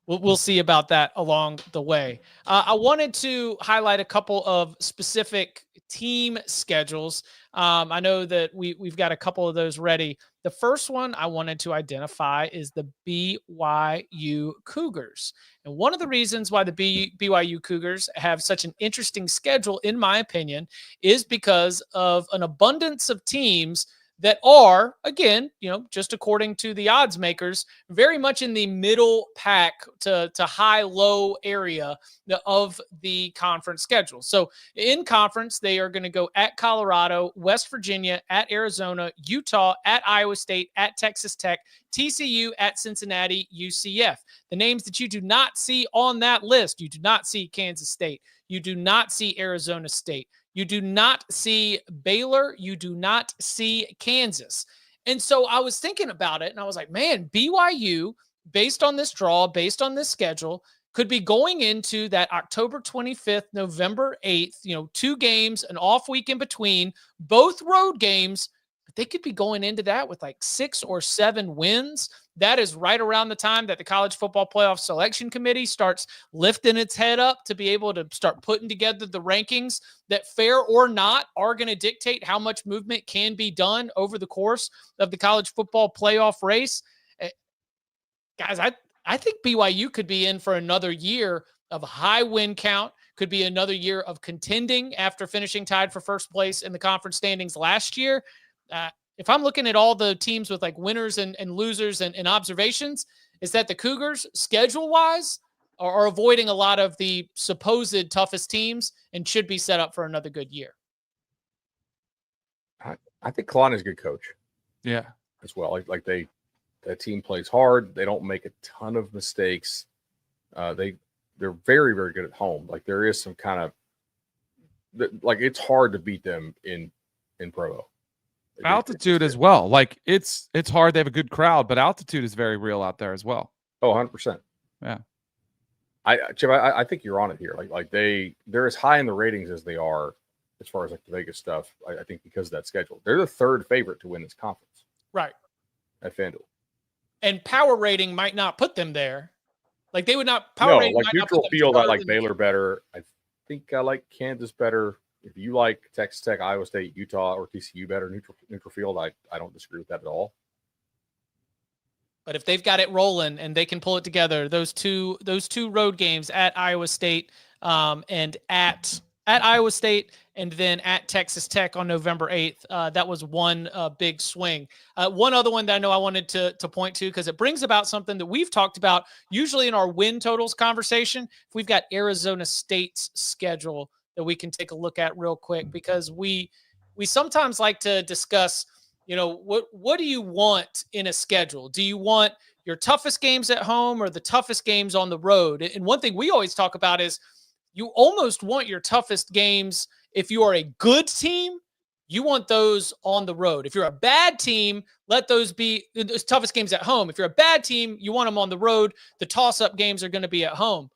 we'll see about that along the way. I wanted to highlight a couple of specific team schedules. I know that we've got a couple of those ready. The first one I wanted to identify is the BYU Cougars. And one of the reasons why the BYU Cougars have such an interesting schedule, in my opinion, is because of an abundance of teams that are, again, just according to the odds makers, very much in the middle pack to high-low area of the conference schedule. So in conference, they are going to go at Colorado, West Virginia, at Arizona, Utah, at Iowa State, at Texas Tech, TCU, at Cincinnati, UCF. The names that you do not see on that list, you do not see Kansas State. You do not see Arizona State. You do not see Baylor. You do not see Kansas. And so I was thinking about it, and I was like, man, BYU, based on this draw, based on this schedule, could be going into that October 25th, November 8th, 2 games, an off week in between, both road games, but they could be going into that with like 6 or 7 wins. That is right around the time that the College Football Playoff Selection Committee starts lifting its head up to be able to start putting together the rankings that, fair or not, are going to dictate how much movement can be done over the course of the college football playoff race. Guys, I think BYU could be in for another year of high win count, could be another year of contending after finishing tied for first place in the conference standings last year. If I'm looking at all the teams with like winners and losers and observations, is that the Cougars, schedule-wise, are avoiding a lot of the supposed toughest teams and should be set up for another good year. I think Kalani's a good coach. Yeah. As well. Like that team plays hard. They don't make a ton of mistakes. They're very, very good at home. Like there is some kind of like it's hard to beat them in Provo. Altitude as well. Like it's hard. They have a good crowd, but altitude is very real out there as well. Oh, 100%. Yeah. Chip, I think you're on it here. Like they're as high in the ratings as they are as far as like the Vegas stuff. I think because of that schedule. They're the 3rd favorite to win this conference. Right. At FanDuel. And power rating might not put them there. Like they would not power rating. Like neutral field, I like Baylor better. I think I like Kansas better. If you like Texas Tech, Iowa State, Utah, or TCU better, neutral field, I don't disagree with that at all. But if they've got it rolling and they can pull it together, those two road games at Iowa State and at Iowa State and then at Texas Tech on November 8th, that was one big swing. One other one that I know I wanted to point to because it brings about something that we've talked about usually in our win totals conversation. If we've got Arizona State's schedule that we can take a look at real quick because we sometimes like to discuss, what do you want in a schedule? Do you want your toughest games at home or the toughest games on the road? And one thing we always talk about is you almost want your toughest games. If you are a good team, you want those on the road. If you're a bad team, let those be the toughest games at home. If you're a bad team, you want them on the road. The toss-up games are going to be at home.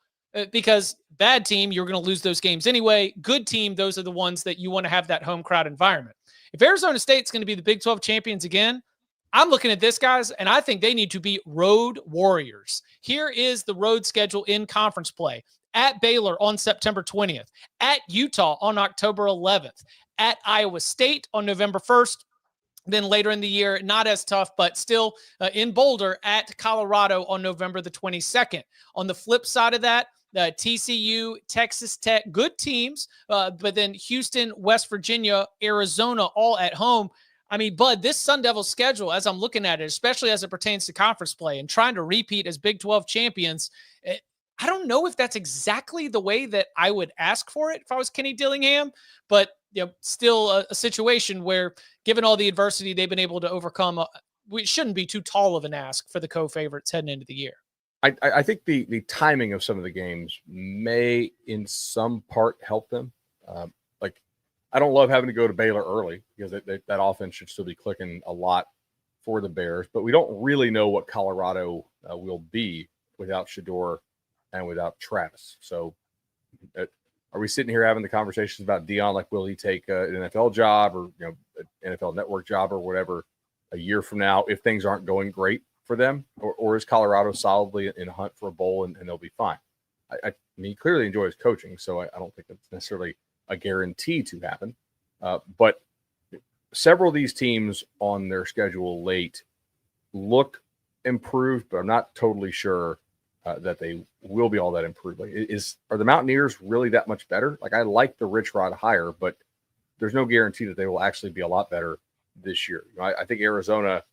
Because bad team, you're going to lose those games anyway. Good team, those are the ones that you want to have that home crowd environment. If Arizona State's going to be the Big 12 champions again, I'm looking at this, guys, and I think they need to be road warriors. Here is the road schedule in conference play. At Baylor on September 20th. At Utah on October 11th. At Iowa State on November 1st. Then later in the year, not as tough, but still in Boulder at Colorado on November the 22nd. On the flip side of that, TCU, Texas Tech, good teams, but then Houston, West Virginia, Arizona, all at home. I mean, Bud, this Sun Devils schedule, as I'm looking at it, especially as it pertains to conference play and trying to repeat as Big 12 champions, I don't know if that's exactly the way that I would ask for it if I was Kenny Dillingham, but still a situation where, given all the adversity they've been able to overcome, it shouldn't be too tall of an ask for the co-favorites heading into the year. I think the timing of some of the games may, in some part, help them. Like, I don't love having to go to Baylor early because that offense should still be clicking a lot for the Bears. But we don't really know what Colorado will be without Shedeur and without Travis. So are we sitting here having the conversations about Dion? Like, will he take an NFL job or an NFL Network job or whatever a year from now if things aren't going great for them, or is Colorado solidly in a hunt for a bowl and they'll be fine? I mean, he clearly enjoys coaching, so I don't think that's necessarily a guarantee to happen. But several of these teams on their schedule late look improved, but I'm not totally sure that they will be all that improved. Like, are the Mountaineers really that much better? Like, I like the Rich Rod hire, but there's no guarantee that they will actually be a lot better this year. You know, I think Arizona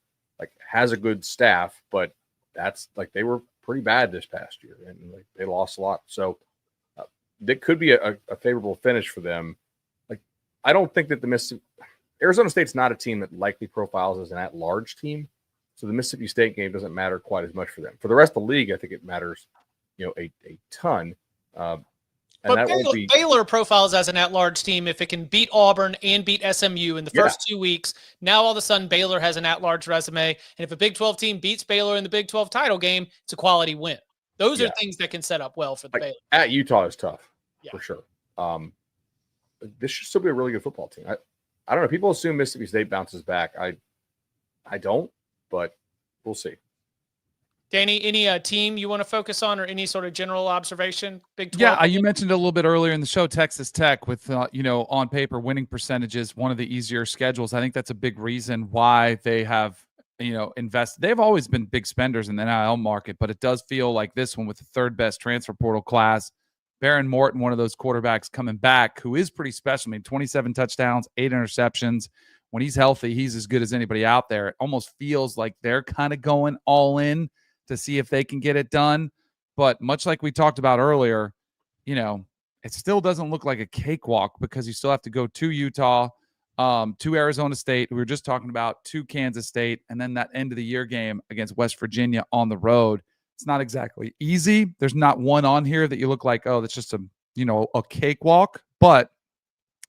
has a good staff, but that's they were pretty bad this past year and they lost a lot. So that could be a favorable finish for them. I don't think that Arizona State's not a team that likely profiles as an at-large team. So the Mississippi State game doesn't matter quite as much for them. For the rest of the league, I think it matters, a ton. But Baylor profiles as an at-large team if it can beat Auburn and beat SMU in the first 2 weeks. Now all of a sudden Baylor has an at-large resume, and if a Big 12 team beats Baylor in the Big 12 title game, it's a quality win. Those are things that can set up well for the Baylor. At Utah is tough for sure. This should still be a really good football team. I don't know. People assume Mississippi State bounces back. I don't, but we'll see. Danny, any team you want to focus on or any sort of general observation? Big 12? Yeah, you mentioned it a little bit earlier in the show, Texas Tech with, on paper winning percentages, one of the easier schedules. I think that's a big reason why they have, invested. They've always been big spenders in the NIL market, but it does feel like this one with the third best transfer portal class. Baron Morton, one of those quarterbacks coming back, who is pretty special. I mean, 27 touchdowns, 8 interceptions. When he's healthy, he's as good as anybody out there. It almost feels like they're kind of going all in to see if they can get it done. But much like we talked about earlier, it still doesn't look like a cakewalk because you still have to go to Utah, to Arizona State, who we were just talking about, to Kansas State, and then that end of the year game against West Virginia on the road. It's not exactly easy. There's not one on here that you look like, oh, that's just a cakewalk. But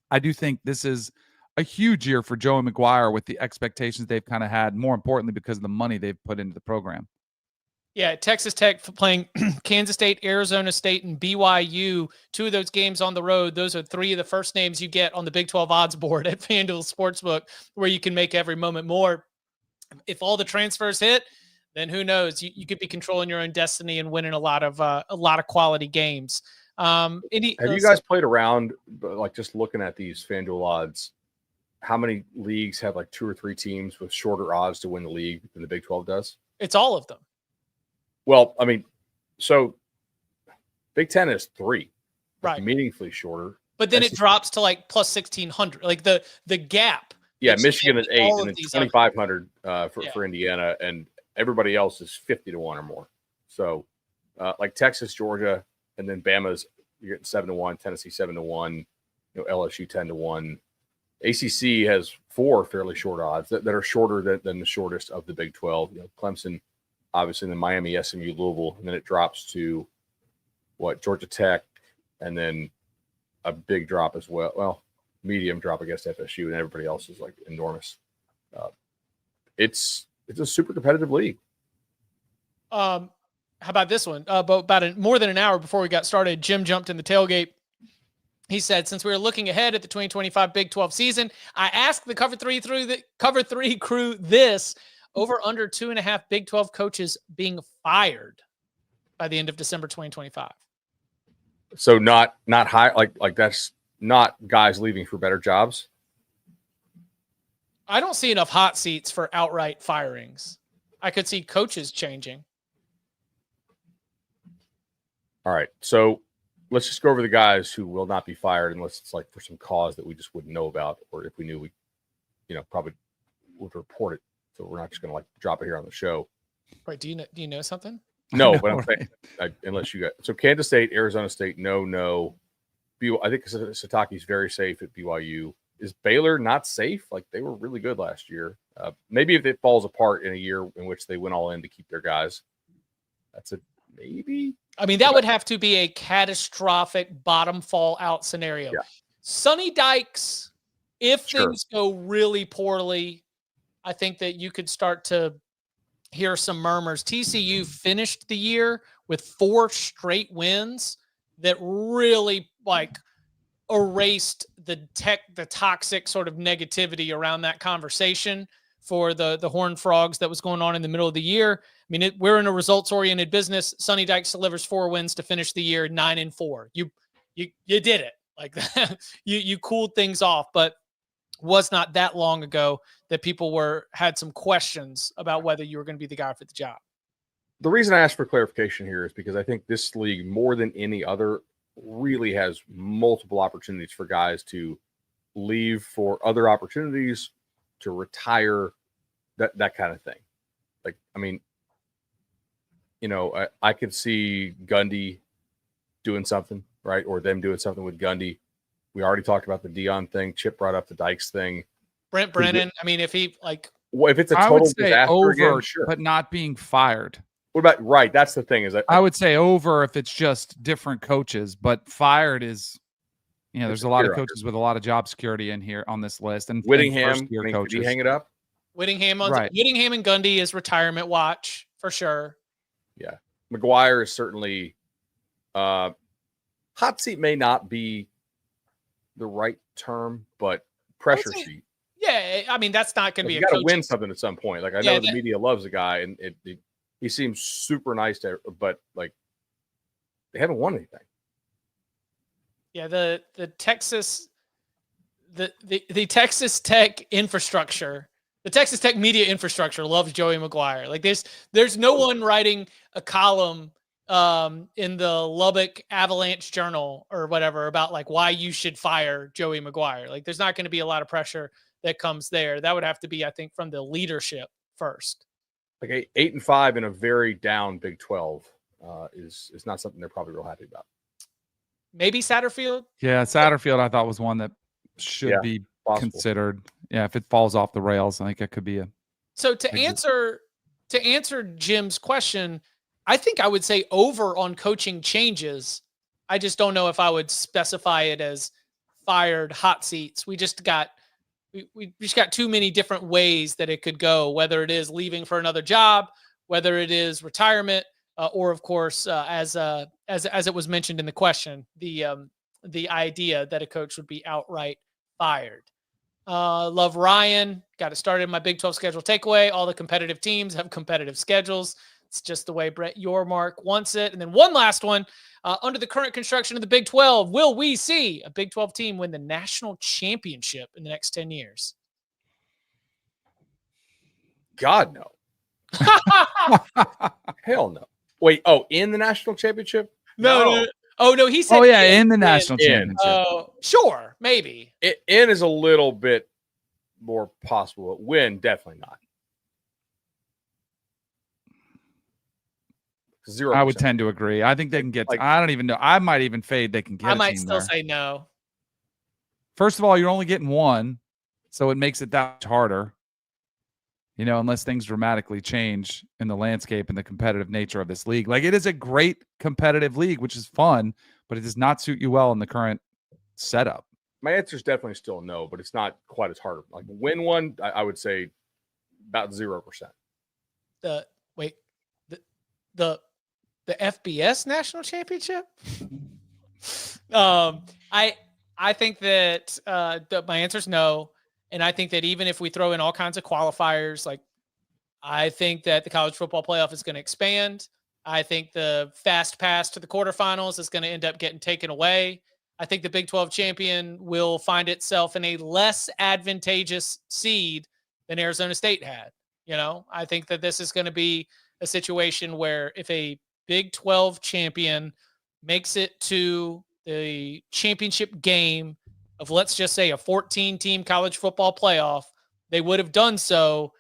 I do think this is a huge year for Joey McGuire with the expectations they've kind of had, more importantly, because of the money they've put into the program. Yeah, Texas Tech playing Kansas State, Arizona State, and BYU, 2 of those games on the road. Those are 3 of the first names you get on the Big 12 odds board at FanDuel Sportsbook, where you can make every moment more. If all the transfers hit, then who knows? You could be controlling your own destiny and winning a lot of quality games. Have you guys played around, just looking at these FanDuel odds? How many leagues have 2 or 3 teams with shorter odds to win the league than the Big 12 does? It's all of them. Well, I mean, so Big 10 is 3, right? Meaningfully shorter. But then it drops to plus 1,600. the gap. Yeah, Michigan is 8, and then 2,500 for Indiana, and everybody else is 50 to 1 or more. So, Texas, Georgia, and then Bama's you're getting 7 to 1, Tennessee 7 to 1, LSU 10 to 1. ACC has 4 fairly short odds that are shorter than the shortest of the Big 12. Clemson, obviously, then Miami, SMU, Louisville, and then it drops to Georgia Tech, and then a big drop as well. Well, medium drop against FSU, and everybody else is enormous. It's a super competitive league. How about this one? More than an hour before we got started, Jim jumped in the tailgate. He said, since we were looking ahead at the 2025 Big 12 season, I asked the Cover 3 crew this: over under 2.5 Big 12 coaches being fired by the end of December 2025. So not high, like that's not guys leaving for better jobs. I don't see enough hot seats for outright firings. I could see coaches changing. All right. So let's just go over the guys who will not be fired unless it's for some cause that we just wouldn't know about, or if we knew, we, probably would report it. So we're not just going to drop it here on the show. Right. Do you know something? No, but I'm saying, unless you got, so Kansas State, Arizona State, no. I think Sataki's very safe at BYU. Is Baylor not safe? They were really good last year. Maybe if it falls apart in a year in which they went all in to keep their guys, that's a maybe. I mean, that would have to be a catastrophic bottom fall out scenario. Yeah. Sonny Dykes, if things go really poorly, I think that you could start to hear some murmurs. TCU finished the year with 4 straight wins that really erased the toxic sort of negativity around that conversation for the Horned Frogs that was going on in the middle of the year. I mean, we're in a results-oriented business. Sonny Dykes delivers 4 wins to finish the year 9-4. You did it. Like that. You cooled things off, but was not that long ago that people had some questions about whether you were going to be the guy for the job. The reason I asked for clarification here is because I think this league, more than any other, really has multiple opportunities for guys to leave for other opportunities, to retire, that kind of thing. Like, I mean, I could see Gundy doing something, right? Or them doing something with Gundy. We already talked about the Dion thing. Chip brought up the Dykes thing. Brent Brennan, I mean, if he if it's a I would total say disaster over, again, sure. but not being fired. What about, right? That's the thing. I would say over if it's just different coaches, but fired is, there's a lot of coaches with a lot of job security in here on this list. And Whittingham, coaches. Did he hang it up? Whittingham and Gundy is retirement watch for sure. Yeah. McGuire is certainly hot seat may not be the right term, but pressure seat. Yeah, I mean, that's not going to be you got to win something at some point. Like, I know the media loves the guy, and he seems super nice to, but like, they haven't won anything. Yeah, the Texas the Texas Tech infrastructure, the Texas Tech media infrastructure loves Joey McGuire. Like, there's no one writing a column in the Lubbock Avalanche Journal or whatever about like why you should fire Joey McGuire. Like, there's not going to be a lot of pressure that comes there. That would have to be, I think, from the leadership first. Like 8-5 in a very down Big 12 is not something they're probably real happy about. Maybe Satterfield. Yeah, Satterfield I thought was one that should be possible. Considered. Yeah, if it falls off the rails, I think it could be a. So to answer Jim's question, I think I would say over on coaching changes. I just don't know if I would specify it as fired, hot seats. We just got too many different ways that it could go, whether it is leaving for another job, whether it is retirement, or of course, as it was mentioned in the question, the idea that a coach would be outright fired. Love Ryan. Got it started in my Big 12 schedule takeaway. All the competitive teams have competitive schedules. It's just the way Brett Yormark wants it. And then one last one. Under the current construction of the Big 12, will we see a Big 12 team win the national championship in the next 10 years? God, no. Hell no. Wait, in the national championship? No. Oh, no, he said in the national championship. Sure, maybe. In is a little bit more possible. Win, definitely not. 0%. I would tend to agree. I think they can get. I don't even know. I might even fade. They can get. I might still say no. First of all, you're only getting one, so it makes it that much harder. Unless things dramatically change in the landscape and the competitive nature of this league. Like, it is a great competitive league, which is fun, but it does not suit you well in the current setup. My answer is definitely still no, but it's not quite as hard. Like, win one, I would say about 0%. The FBS national championship. I think that my answer is no. And I think that even if we throw in all kinds of qualifiers, like, I think that the college football playoff is going to expand. I think the fast pass to the quarterfinals is going to end up getting taken away. I think the Big 12 champion will find itself in a less advantageous seed than Arizona State had. I think that this is going to be a situation where if a Big 12 champion makes it to the championship game of, let's just say, a 14-team college football playoff, they would have done so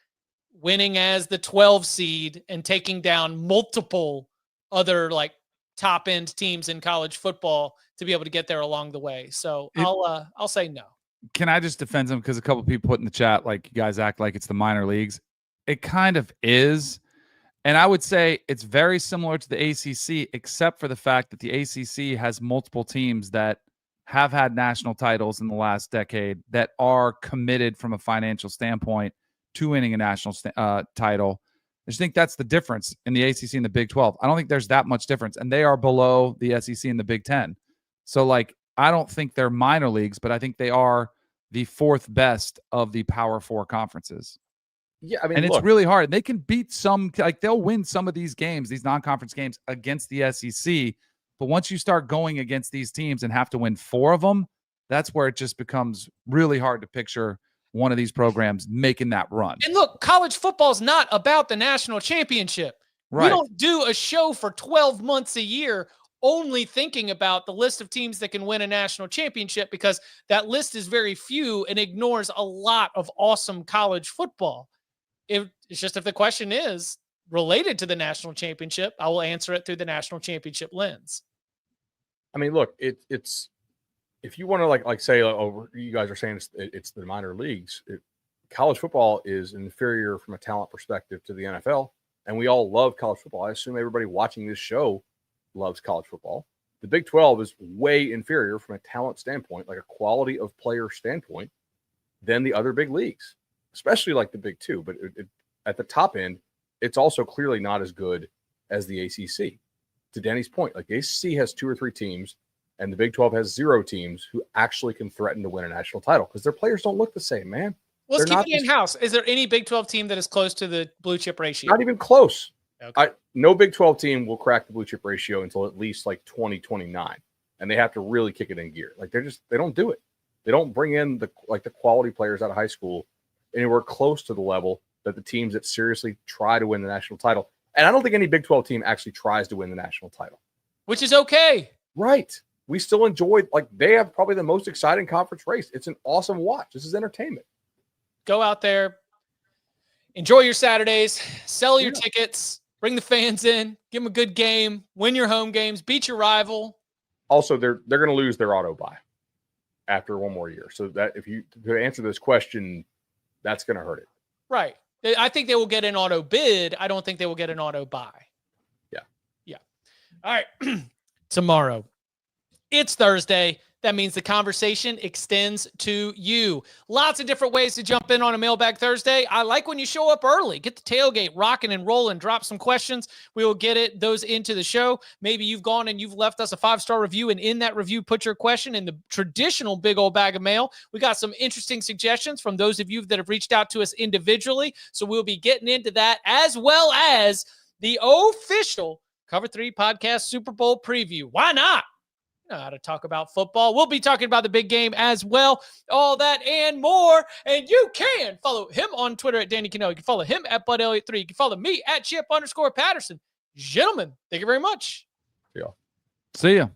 winning as the 12 seed and taking down multiple other like top-end teams in college football to be able to get there along the way. So I'll say no. Can I just defend them? Because a couple of people put in the chat, like, you guys act like it's the minor leagues. It kind of is. And I would say it's very similar to the ACC, except for the fact that the ACC has multiple teams that have had national titles in the last decade that are committed from a financial standpoint to winning a national title. I just think that's the difference in the ACC and the Big 12. I don't think there's that much difference, and they are below the SEC and the Big 10. So, like, I don't think they're minor leagues, but I think they are the fourth best of the Power Four conferences. Yeah, I mean, and look, it's really hard. They can beat some, like they'll win some of these games, these non-conference games against the SEC. But once you start going against these teams and have to win 4 of them, that's where it just becomes really hard to picture one of these programs making that run. And look, college football is not about the national championship. Right. We don't do a show for 12 months a year only thinking about the list of teams that can win a national championship, because that list is very few and ignores a lot of awesome college football. It's just, if the question is related to the national championship, I will answer it through the national championship lens. I mean, look, it's if you want to like say over, you guys are saying it's the minor leagues. College football is inferior from a talent perspective to the NFL, and we all love college football. I assume everybody watching this show loves college football. The Big 12 is way inferior from a talent standpoint, like a quality of player standpoint, than the other big leagues, especially like the Big 2. But at the top end, it's also clearly not as good as the ACC. To Danny's point, like the ACC has 2 or 3 teams, and the Big 12 has 0 teams who actually can threaten to win a national title because their players don't look the same, man. Let's keep it in-house. Is there any Big 12 team that is close to the blue chip ratio? Not even close. Okay. No Big 12 team will crack the blue chip ratio until at least like 2029, and they have to really kick it in gear. Like they don't do it. They don't bring in the quality players out of high school anywhere close to the level that the teams that seriously try to win the national title. And I don't think any Big 12 team actually tries to win the national title. Which is okay. Right. We still enjoy, like, they have probably the most exciting conference race. It's an awesome watch. This is entertainment. Go out there, enjoy your Saturdays, sell your tickets, bring the fans in, give them a good game, win your home games, beat your rival. Also, they're going to lose their auto buy after one more year. So that to answer this question, that's going to hurt it. Right. I think they will get an auto bid. I don't think they will get an auto buy. Yeah. All right. Tomorrow, it's Thursday. That means the conversation extends to you. Lots of different ways to jump in on a Mailbag Thursday. I like when you show up early. Get the tailgate rocking and rolling. Drop some questions. We will get those into the show. Maybe you've gone and you've left us a 5-star review, and in that review, put your question in the traditional big old bag of mail. We got some interesting suggestions from those of you that have reached out to us individually. So we'll be getting into that, as well as the official Cover 3 Podcast Super Bowl preview. Why not? You know how to talk about football. We'll be talking about the big game as well. All that and more. And you can follow him on Twitter at Danny Kanell. You can follow him at Bud Elliott 3. You can follow me at Chip _Patterson. Gentlemen, thank you very much. See y'all. See ya.